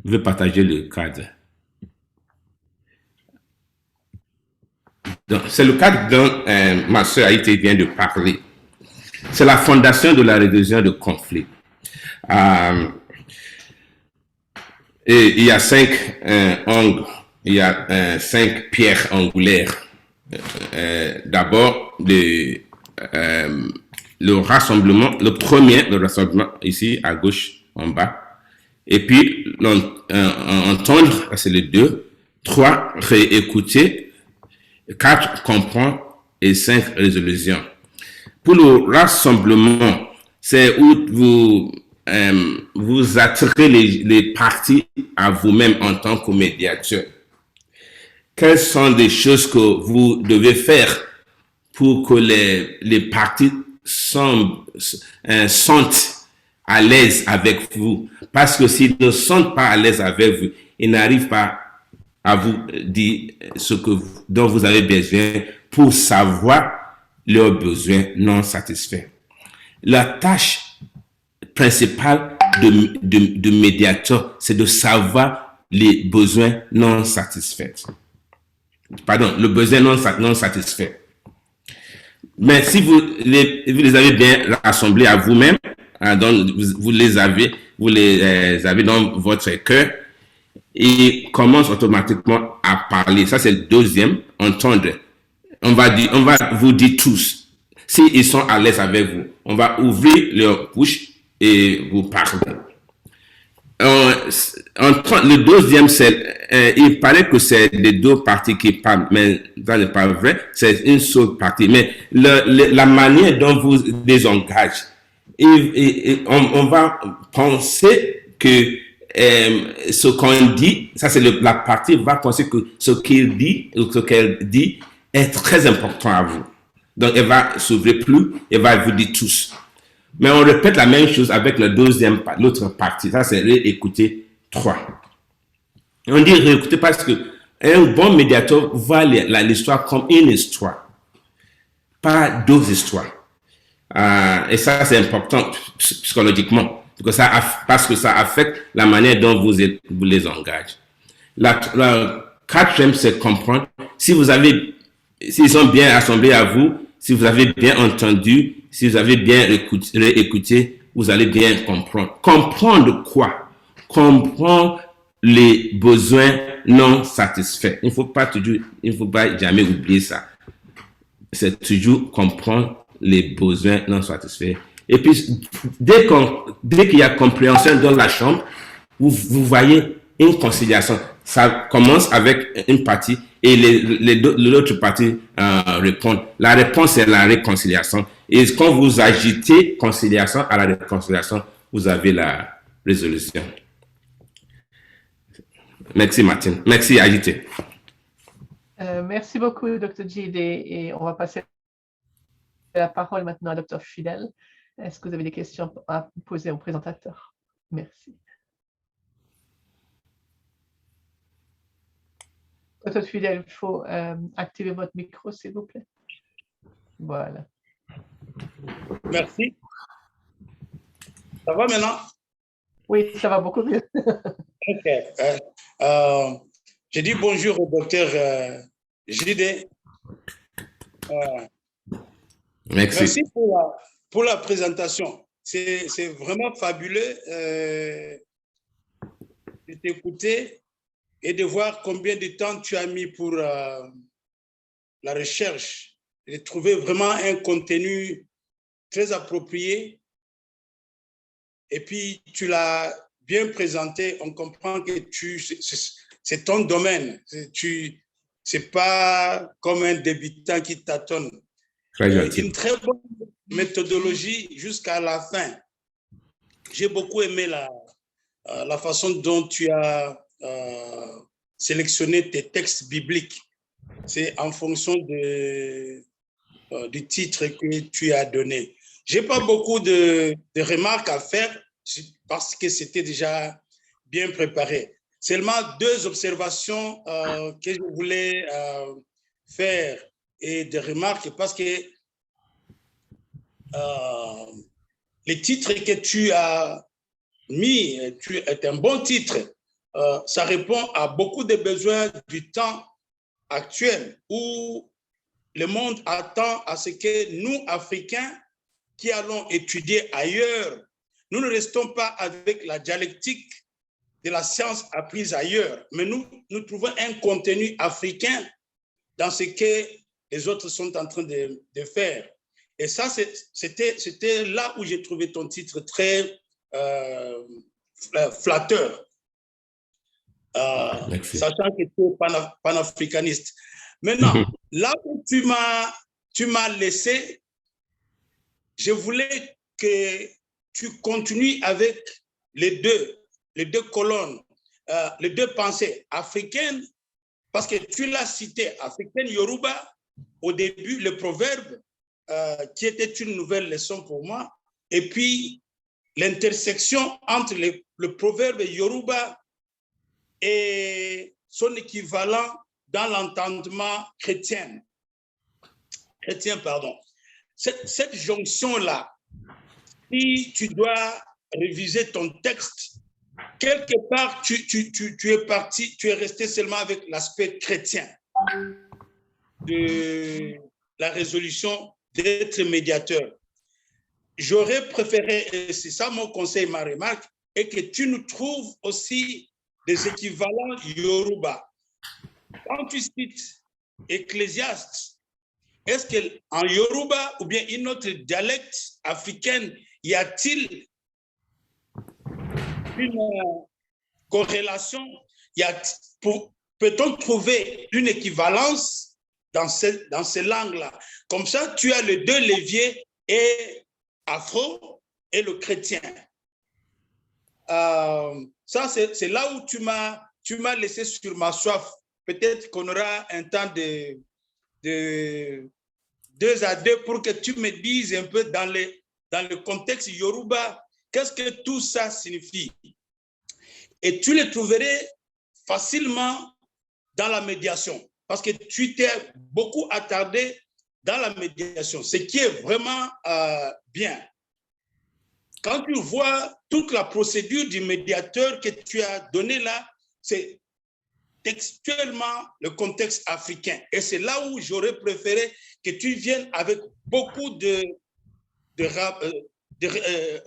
je vais partager le cadre. C'est le cadre dont ma soeur Haïti vient de parler. C'est la fondation de la résolution de conflits. Et il y a 5 angles, il y a 5 pierres angulaires. D'abord, le rassemblement, le rassemblement ici à gauche en bas. Et puis, entendre, c'est le 2. 3, réécouter. 4 comprend et 5 résolutions. Pour le rassemblement, c'est où vous attirez les parties à vous-même en tant que médiateur. Quelles sont les choses que vous devez faire pour que les parties sentent à l'aise avec vous? Parce que s'ils ne sont pas à l'aise avec vous, ils n'arrivent pas à vous dire dont vous avez besoin pour savoir leurs besoins non satisfaits. La tâche principale de médiateur, c'est de savoir les besoins non satisfaits. Pardon, le besoin non satisfait. Mais si vous les avez bien rassemblés à vous-même, donc vous les avez dans votre cœur, et commence automatiquement à parler. Ça, c'est le deuxième, entendre. On va vous dire tous. S'ils sont à l'aise avec vous, on va ouvrir leur bouche et vous parler. Le deuxième, il paraît que c'est les deux parties qui parlent, mais ça n'est pas vrai, c'est une seule partie. Mais la manière dont vous les engagez, on va penser que ce qu'on dit, ça c'est la partie va penser que ce qu'il dit ou ce qu'elle dit est très important à vous. Donc elle va s'ouvrir plus, elle va vous dire tous. Mais on répète la même chose avec l'autre partie. Ça, c'est réécouter 3. On dit réécouter parce que un bon médiateur voit l'histoire comme une histoire, pas deux histoires. Et ça, c'est important psychologiquement, parce que ça affecte la manière dont vous les engagez. La quatrième, c'est comprendre. S'ils sont bien assemblés à vous, si vous avez bien entendu, si vous avez bien écouté, vous allez bien comprendre. Comprendre quoi? Comprendre les besoins non satisfaits. Il ne faut pas jamais oublier ça. C'est toujours comprendre les besoins non satisfaits. Et puis, dès qu'il y a compréhension dans la chambre, vous voyez une conciliation. Ça commence avec une partie et l'autre partie répond. La réponse, c'est la réconciliation. Et quand vous agitez conciliation à la réconciliation, vous avez la résolution. Merci, Martine. Merci, Agité. Merci beaucoup, Dr. Jide. Et on va passer la parole maintenant à Dr. Fidel. Est-ce que vous avez des questions à poser au présentateur? Merci. Dr. Fidel, il faut activer votre micro, s'il vous plaît. Voilà. Merci. Ça va maintenant? Oui, ça va beaucoup mieux. Ok. Je dis bonjour au docteur Jide. Merci pour la présentation. C'est vraiment fabuleux de t'écouter et de voir combien de temps tu as mis pour la recherche et de trouver vraiment un contenu très approprié. Et puis, tu l'as bien présenté. On comprend que c'est ton domaine. C'est pas comme un débutant qui tâtonne. Une très bonne méthodologie jusqu'à la fin. J'ai beaucoup aimé la façon dont tu as sélectionné tes textes bibliques. C'est en fonction du titre que tu as donné. Je n'ai pas beaucoup de remarques à faire parce que c'était déjà bien préparé. Seulement 2 observations que je voulais faire et des remarques parce que les titres que tu as mis est un bon titre. Ça répond à beaucoup de besoins du temps actuel où le monde attend à ce que nous, Africains, qui allons étudier ailleurs, nous ne restons pas avec la dialectique de la science apprise ailleurs, mais nous trouvons un contenu africain dans ce que les autres sont en train de faire. Et ça, c'était là où j'ai trouvé ton titre très flatteur, sachant que tu es panafricaniste. Maintenant, là où tu m'as laissé, je voulais que tu continues avec les deux colonnes, les deux pensées africaines, parce que tu l'as cité, africaine Yoruba, au début, le proverbe, qui était une nouvelle leçon pour moi, et puis l'intersection entre le proverbe Yoruba et son équivalent dans l'entendement chrétien. Cette jonction-là, si tu dois réviser ton texte, quelque part, tu es resté seulement avec l'aspect chrétien de la résolution d'être médiateur. J'aurais préféré, et c'est ça mon conseil, ma remarque, et que tu nous trouves aussi des équivalents Yoruba. Quand tu cites Ecclésiaste, est-ce qu'en Yoruba ou bien une autre dialecte africaine, y a-t-il une corrélation? Peut-on trouver une équivalence dans ces langues-là? Comme ça, tu as les deux leviers, et afro et le chrétien. Ça, c'est là où tu m'as laissé sur ma soif. Peut-être qu'on aura un temps de 2 à 2 pour que tu me dises un peu dans le contexte Yoruba, qu'est-ce que tout ça signifie? Et tu les trouverais facilement dans la médiation, parce que tu t'es beaucoup attardé dans la médiation, ce qui est vraiment bien. Quand tu vois toute la procédure du médiateur que tu as donnée là, c'est textuellement le contexte africain. Et c'est là où j'aurais préféré que tu viennes avec beaucoup de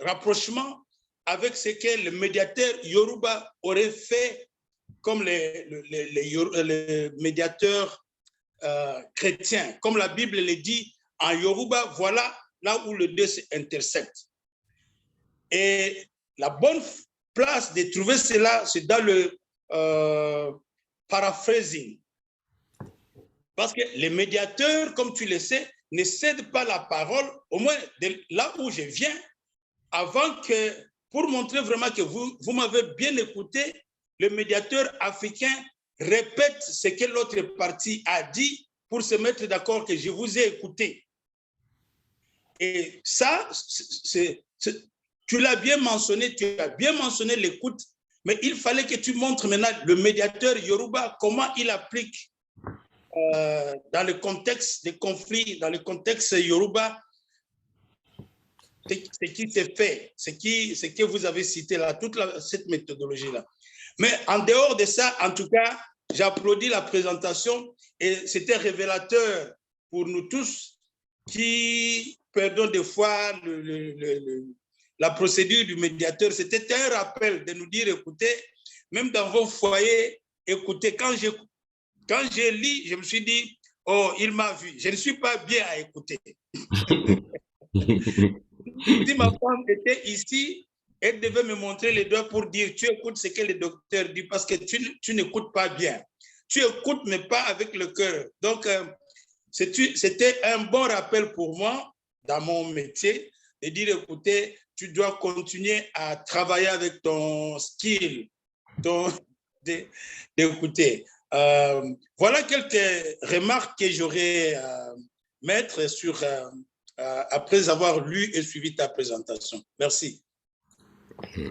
rapprochement avec ce que le médiateur Yoruba aurait fait comme les médiateurs chrétiens. Comme la Bible le dit, en Yoruba, voilà là où les deux s'intersectent. Et la bonne place de trouver cela, c'est dans le paraphrasing. Parce que les médiateurs, comme tu le sais, ne cèdent pas la parole, au moins de là où je viens, avant que, pour montrer vraiment que vous m'avez bien écouté, le médiateur africain répète ce que l'autre partie a dit pour se mettre d'accord que je vous ai écouté. Et ça, tu l'as bien mentionné, tu as bien mentionné l'écoute, mais il fallait que tu montres maintenant le médiateur Yoruba, comment il applique dans le contexte des conflits, dans le contexte Yoruba, ce qui s'est fait, ce que vous avez cité là, toute cette méthodologie-là. Mais en dehors de ça, en tout cas, j'applaudis la présentation et c'était révélateur pour nous tous qui perdons des fois la procédure du médiateur. C'était un rappel de nous dire, écoutez, même dans vos foyers, écoutez, quand j'ai lu, je me suis dit, oh, il m'a vu. Je ne suis pas bien à écouter. Si ma femme était ici, elle devait me montrer les doigts pour dire, tu écoutes ce que le docteur dit parce que tu n'écoutes pas bien. Tu écoutes, mais pas avec le cœur. Donc, c'était un bon rappel pour moi, dans mon métier, de dire, écoutez, tu dois continuer à travailler avec ton skill, d'écouter. Voilà quelques remarques que j'aurais à mettre sur, après avoir lu et suivi ta présentation. Merci.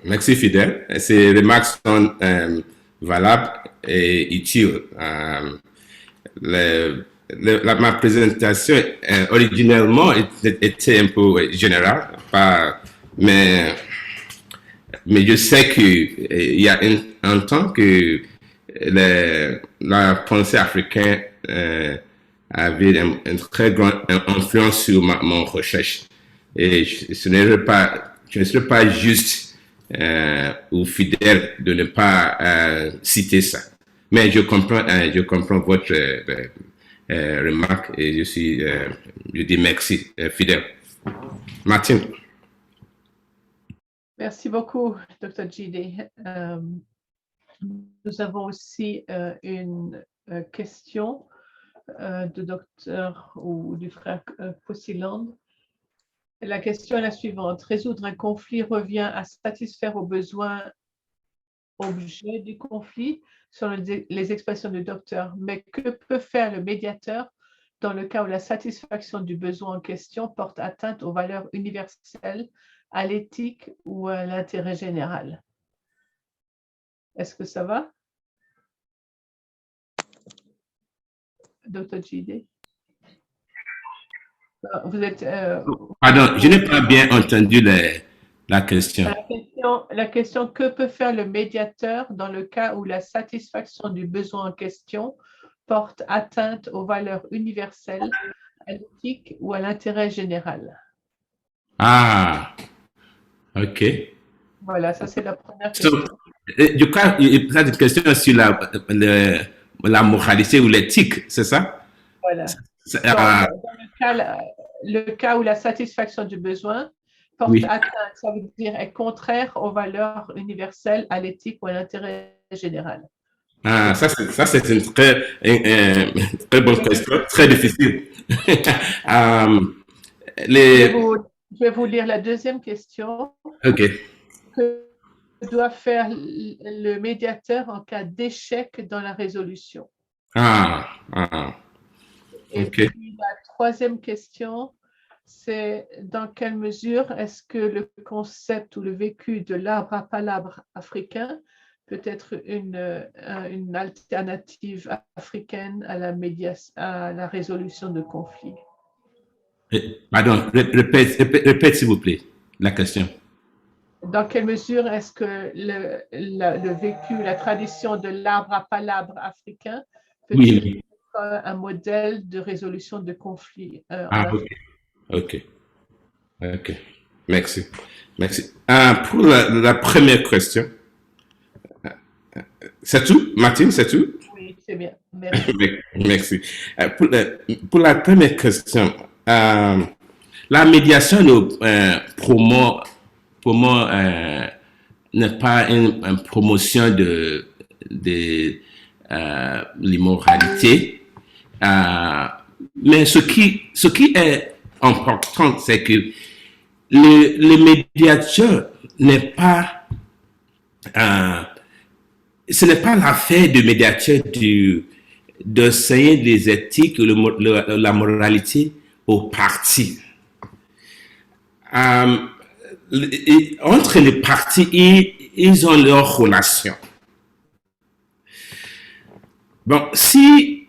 Merci Fidèle. Ces remarques sont valables et utiles. Ma présentation originellement était un peu générale, mais je sais qu'il y a un temps que la pensée africaine avait une très grande influence sur mon recherche. Et je ne serais pas juste ou fidèle de ne pas citer ça. Mais je comprends votre remarque et je dis merci, fidèle. Martine. Merci beaucoup, Dr. Jide. Nous avons aussi une question de docteur ou du frère Kosiland. La question est la suivante. Résoudre un conflit revient à satisfaire aux besoins objets du conflit, selon les expressions du docteur. Mais que peut faire le médiateur dans le cas où la satisfaction du besoin en question porte atteinte aux valeurs universelles, à l'éthique ou à l'intérêt général? Est-ce que ça va? Dr. Jide? Vous êtes... Pardon, je n'ai pas bien entendu la question. La question, que peut faire le médiateur dans le cas où la satisfaction du besoin en question porte atteinte aux valeurs universelles, à l'éthique ou à l'intérêt général? Ah, ok. Voilà, ça c'est la première question. So, je crois qu'il y a une question sur la moralité ou l'éthique, c'est ça? Voilà. Dans le cas où la satisfaction du besoin porte Oui. atteinte, ça veut dire est contraire aux valeurs universelles, à l'éthique ou à l'intérêt général. Ah, ça c'est une très bonne question, très difficile. Je vais vous lire la deuxième question. Ok. Que doit faire le médiateur en cas d'échec dans la résolution? Et ok. puis la troisième question, c'est dans quelle mesure est-ce que le concept ou le vécu de l'arbre à palabre africain peut être une alternative africaine à la résolution de conflits? Pardon, répète s'il vous plaît la question. Dans quelle mesure est-ce que le vécu, la tradition de l'arbre à palabre africain peut être un modèle de résolution de conflits en Afrique? Ok. Merci. Pour la première question, c'est tout, Martine, c'est tout? Oui, c'est bien. Merci. Merci. Pour la première question, la médiation n'est pas une promotion de l'immoralité, mais ce qui est important, c'est que le médiateur n'est pas ce n'est pas l'affaire du médiateur d'enseigner les éthiques ou la moralité aux parties. Entre les parties, ils ont leur relation. Bon, si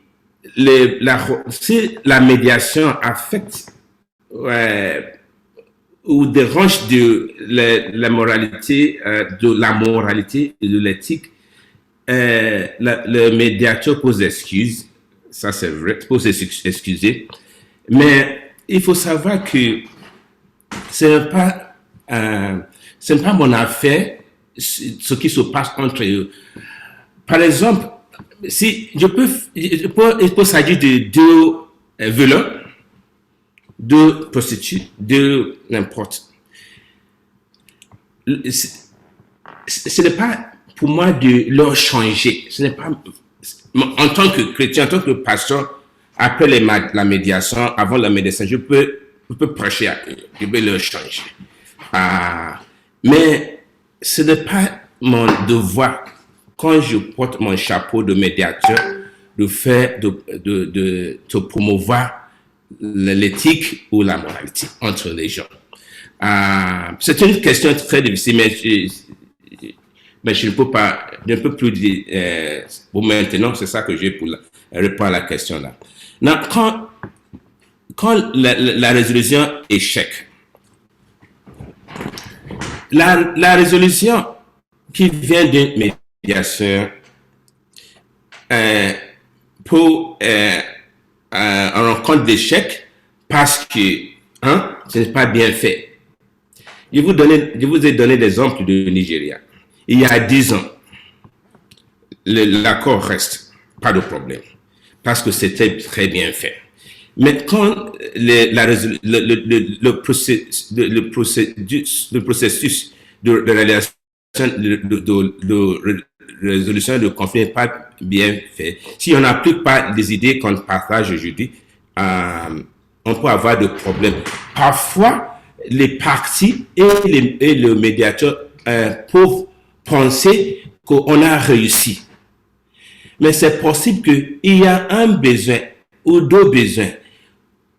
la médiation affecte ou dérange la moralité et de l'éthique, le médiateur pose excuse, ça c'est vrai, pose excuser, mais il faut savoir que ce n'est pas mon affaire ce qui se passe entre eux. Par exemple, si il peut s'agir de deux voleurs, deux prostituées, deux n'importe. Ce n'est pas pour moi de leur changer. Ce n'est pas en tant que chrétien, en tant que pasteur, après la médiation, avant la médiation, je peux prêcher à eux, je peux leur changer. Mais ce n'est pas mon devoir, quand je porte mon chapeau de médiateur, de promouvoir l'éthique ou la moralité entre les gens. C'est une question très difficile, mais je ne peux plus dire pour maintenant, c'est ça que j'ai pour répondre à la question là. Quand la résolution échec, la résolution qui vient d'une médiation pour un rencontre d'échec parce que ce n'est pas bien fait. Je vous ai donné l'exemple du Nigeria. Il y a 10 ans, l'accord reste, pas de problème, parce que c'était très bien fait. Mais quand le processus de réalisation résolution de conflit n'est pas bien fait, si on n'applique pas les idées qu'on partage aujourd'hui, on peut avoir des problèmes. Parfois, les partis et le médiateur peuvent penser qu'on a réussi. Mais c'est possible qu'il y a un besoin ou deux besoins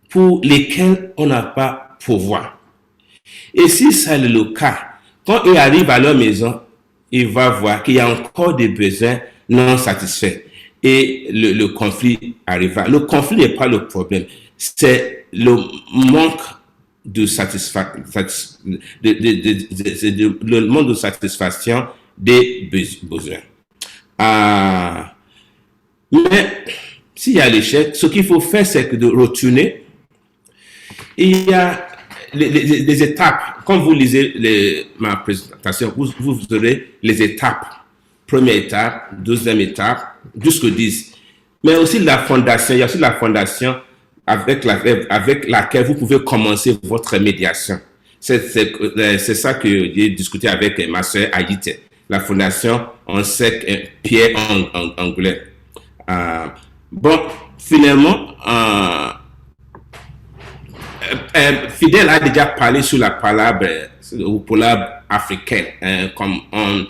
pour lesquels on n'a pas pouvoir. Et si c'est le cas, quand il arrive à leur maison, il va voir qu'il y a encore des besoins non satisfaits. Et le conflit arrivera. Le conflit n'est pas le problème. C'est le manque de le manque de satisfaction des besoins. Mais s'il y a l'échec, ce qu'il faut faire, c'est de retourner. Il y a les étapes. Quand vous lisez ma présentation, vous aurez les étapes. Première étape, deuxième étape, jusqu'au 10. Mais aussi la fondation. Il y a aussi la fondation avec laquelle vous pouvez commencer votre médiation. C'est ça que j'ai discuté avec ma soeur Aïté. La fondation en sec, pierre angulaire. Bon, finalement, Fidèle a déjà parlé sur la palabre africaine, comme on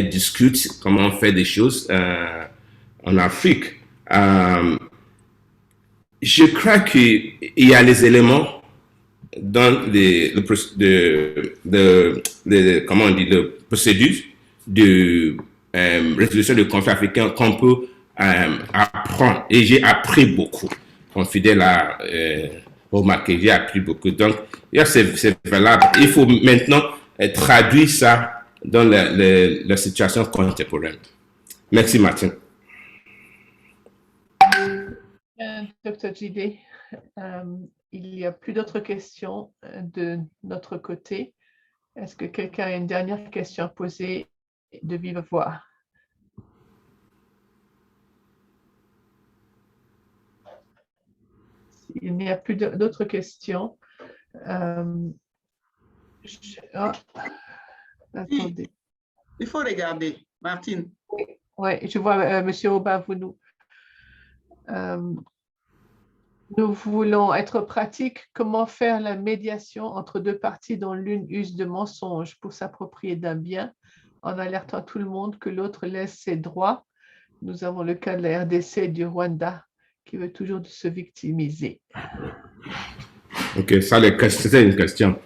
discute, comment on fait des choses en Afrique. Je crois qu'il y a les éléments dans comment on dit, le procédure de résolution de conflit africain qu'on peut apprendre. Et j'ai appris beaucoup. Comme Fidèle a remarqué, j'ai appris beaucoup. Donc, c'est valable. Il faut maintenant traduire ça dans la situation contemporaine. Merci, Martin. Dr. Jide, il n'y a plus d'autres questions de notre côté. Est-ce que quelqu'un a une dernière question à poser de vive voix? Il n'y a plus d'autres questions. Attendez. Il faut regarder, Martine. Oui, je vois, Monsieur Aubin, nous voulons être pratiques. Comment faire la médiation entre deux parties dont l'une use de mensonges pour s'approprier d'un bien en alertant tout le monde que l'autre laisse ses droits? Nous avons le cas de la RDC et du Rwanda qui veut toujours se victimiser. Ok, ça, c'était une question.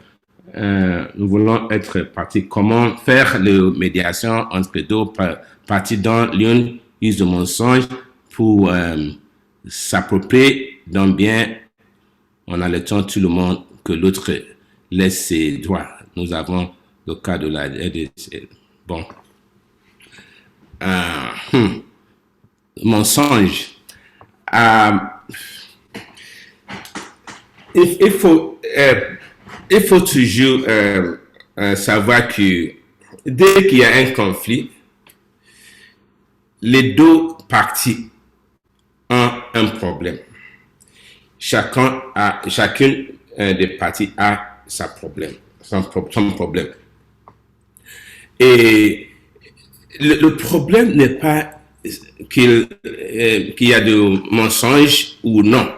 Nous voulons être pratiques. Comment faire la médiation entre deux parties dont l'une use de mensonges pour s'approprier d'un bien en alertant tout le monde que l'autre laisse ses droits. Nous avons le cas de la RDC. Bon. Mensonge. Il faut toujours savoir que dès qu'il y a un conflit, les deux parties ont un problème. Chacune des parties a son problème. Et le problème n'est pas qu'il y a de mensonges ou non.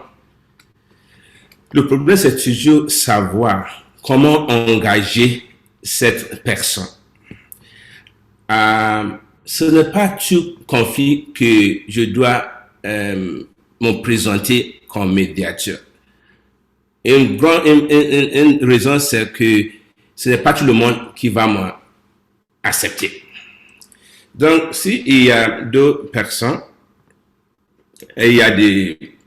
Le problème, c'est toujours savoir comment engager cette personne. Ce n'est pas tout conflit que je dois me présenter comme médiateur. Et une raison, c'est que ce n'est pas tout le monde qui va m'accepter. Donc, s'il y a deux personnes et il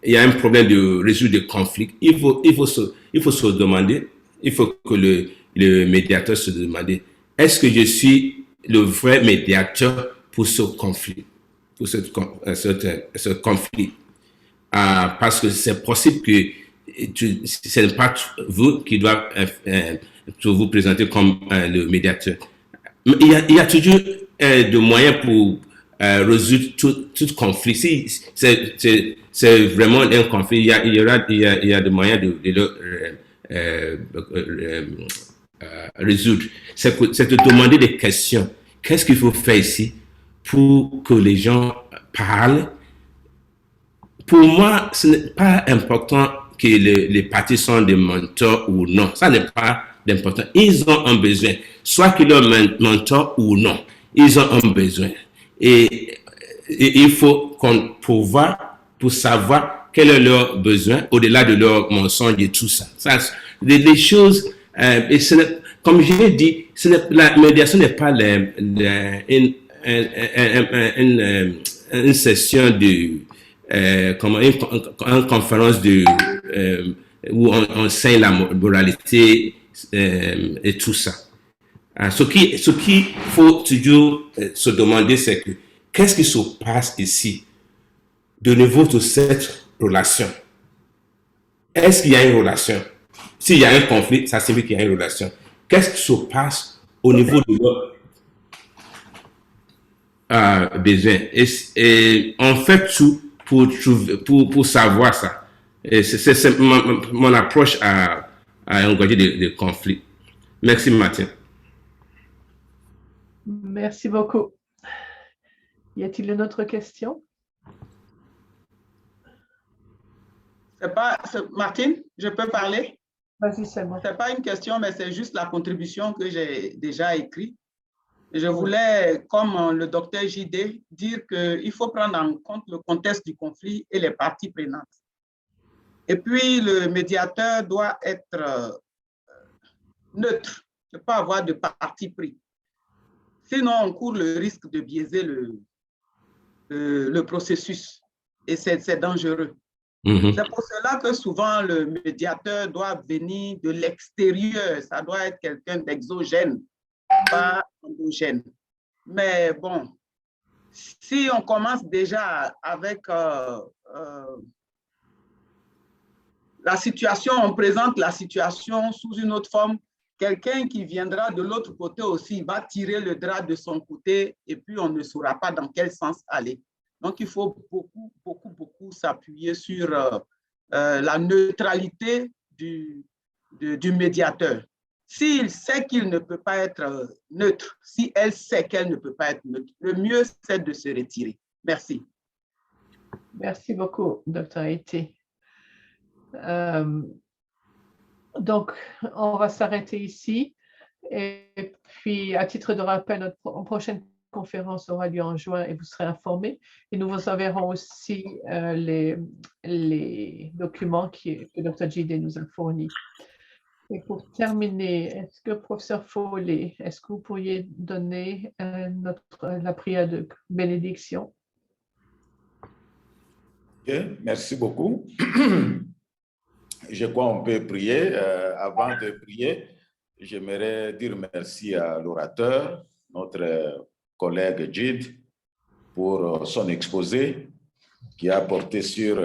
y a un problème de résoudre des conflits, il faut se demander, il faut que le médiateur se demande, est-ce que je suis le vrai médiateur pour ce conflit, pour ce conflit? Parce que c'est possible que ce n'est pas vous qui doivez vous présenter comme le médiateur. Il y a toujours des moyens pour résoudre tout conflit. Si c'est vraiment un conflit, il y a des moyens de le résoudre. C'est de demander des questions. Qu'est-ce qu'il faut faire ici pour que les gens parlent. Pour moi, ce n'est pas important que les partis sont des mentors ou non. Ça n'est pas important. Ils ont un besoin. Soit qu'ils ont un mentor ou non. Ils ont un besoin. Et il faut qu'on pouvoir pour savoir quel est leur besoin au-delà de leur mensonge et tout ça. Les choses, et comme je l'ai dit, la médiation n'est pas une session de comme une conférence où on enseigne la moralité et tout ça. Ce qu'il faut toujours se demander, c'est que qu'est-ce qui se passe ici de niveau de cette relation? Est-ce qu'il y a une relation? S'il y a un conflit, ça signifie qu'il y a une relation. Qu'est-ce qui se passe au niveau de leur besoin? Et on fait tout pour savoir ça. C'est mon approche à engager des conflits. Merci, Martin. Merci beaucoup. Y a-t-il une autre question? Martine, je peux parler? Vas-y, c'est moi. Ce n'est pas une question, mais c'est juste la contribution que j'ai déjà écrite. Je voulais, comme le docteur JD, dire qu'il faut prendre en compte le contexte du conflit et les parties prenantes. Et puis, le médiateur doit être neutre, ne pas avoir de parti pris. Sinon, on court le risque de biaiser le processus et c'est dangereux. C'est pour cela que souvent le médiateur doit venir de l'extérieur, ça doit être quelqu'un d'exogène, pas endogène. Mais bon, si on commence déjà avec la situation, on présente la situation sous une autre forme, quelqu'un qui viendra de l'autre côté aussi va tirer le drap de son côté et puis on ne saura pas dans quel sens aller. Donc, il faut beaucoup s'appuyer sur la neutralité du médiateur. S'il sait qu'il ne peut pas être neutre, si elle sait qu'elle ne peut pas être neutre, le mieux, c'est de se retirer. Merci. Merci beaucoup, Dr. Haïti. Donc, on va s'arrêter ici. Et puis, à titre de rappel, notre prochaine conférence aura lieu en juin et vous serez informés. Et nous vous enverrons aussi les documents que Dr. JD nous a fournis. Et pour terminer, est-ce que, professeur Foley, est-ce que vous pourriez donner la prière de bénédiction? Ok, merci beaucoup. Je crois qu'on peut prier. Avant de prier, j'aimerais dire merci à l'orateur, notre collègue Jid, pour son exposé qui a porté sur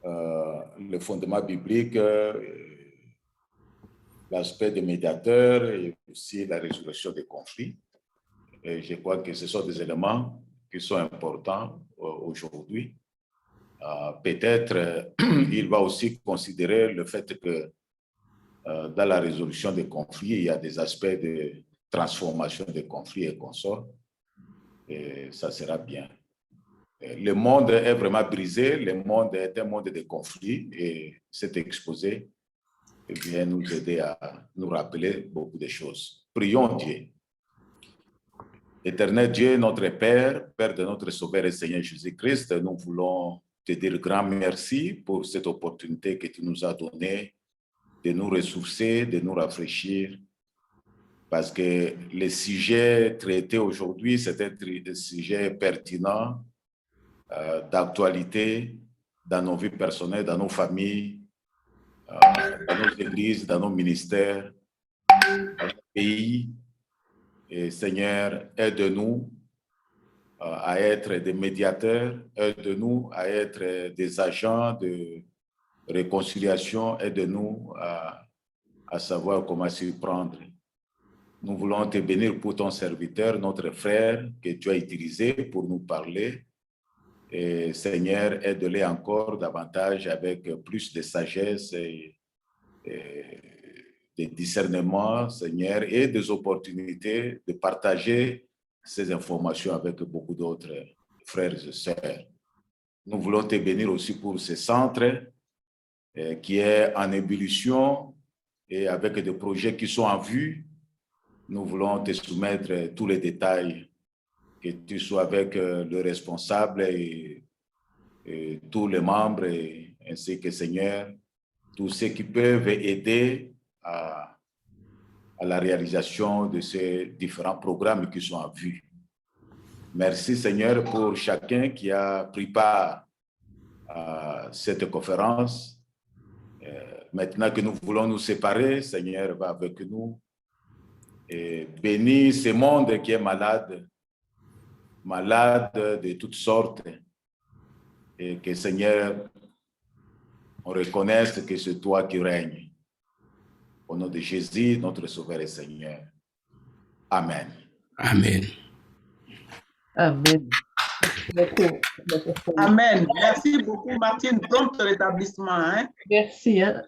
le fondement biblique, l'aspect des médiateurs et aussi la résolution des conflits. Et je crois que ce sont des éléments qui sont importants aujourd'hui. Peut-être il va aussi considérer le fait que dans la résolution des conflits, il y a des aspects de transformation des conflits et consorts. Et ça sera bien. Le monde est vraiment brisé, le monde est un monde de conflits et cet exposé vient nous aider à nous rappeler beaucoup de choses. Prions Dieu. Éternel Dieu, notre Père, Père de notre Sauveur et Seigneur Jésus-Christ, nous voulons te dire grand merci pour cette opportunité que tu nous as donnée de nous ressourcer, de nous rafraîchir, parce que les sujets traités aujourd'hui, c'est un sujet pertinent, d'actualité dans nos vies personnelles, dans nos familles, dans nos églises, dans nos ministères, dans nos pays. Et Seigneur, aide-nous à être des médiateurs, aide-nous à être des agents de réconciliation, aide-nous à savoir comment s'y prendre. Nous voulons te bénir pour ton serviteur, notre frère, que tu as utilisé pour nous parler. Et Seigneur, aide-les encore davantage avec plus de sagesse et de discernement, Seigneur, et des opportunités de partager ces informations avec beaucoup d'autres frères et sœurs. Nous voulons te bénir aussi pour ce centre qui est en ébullition et avec des projets qui sont en vue. Nous voulons te soumettre tous les détails, que tu sois avec le responsable et tous les membres, ainsi que Seigneur, tous ceux qui peuvent aider à la réalisation de ces différents programmes qui sont en vue. Merci Seigneur pour chacun qui a pris part à cette conférence. Maintenant que nous voulons nous séparer, Seigneur, va avec nous et bénis ce monde qui est malade de toutes sortes, et que Seigneur, on reconnaisse que c'est toi qui règnes. Au nom de Jésus, notre Sauveur et Seigneur. Amen. Amen. Amen. Merci beaucoup. Amen. Merci beaucoup, Martine. Prompt rétablissement. Hein? Merci. Hein.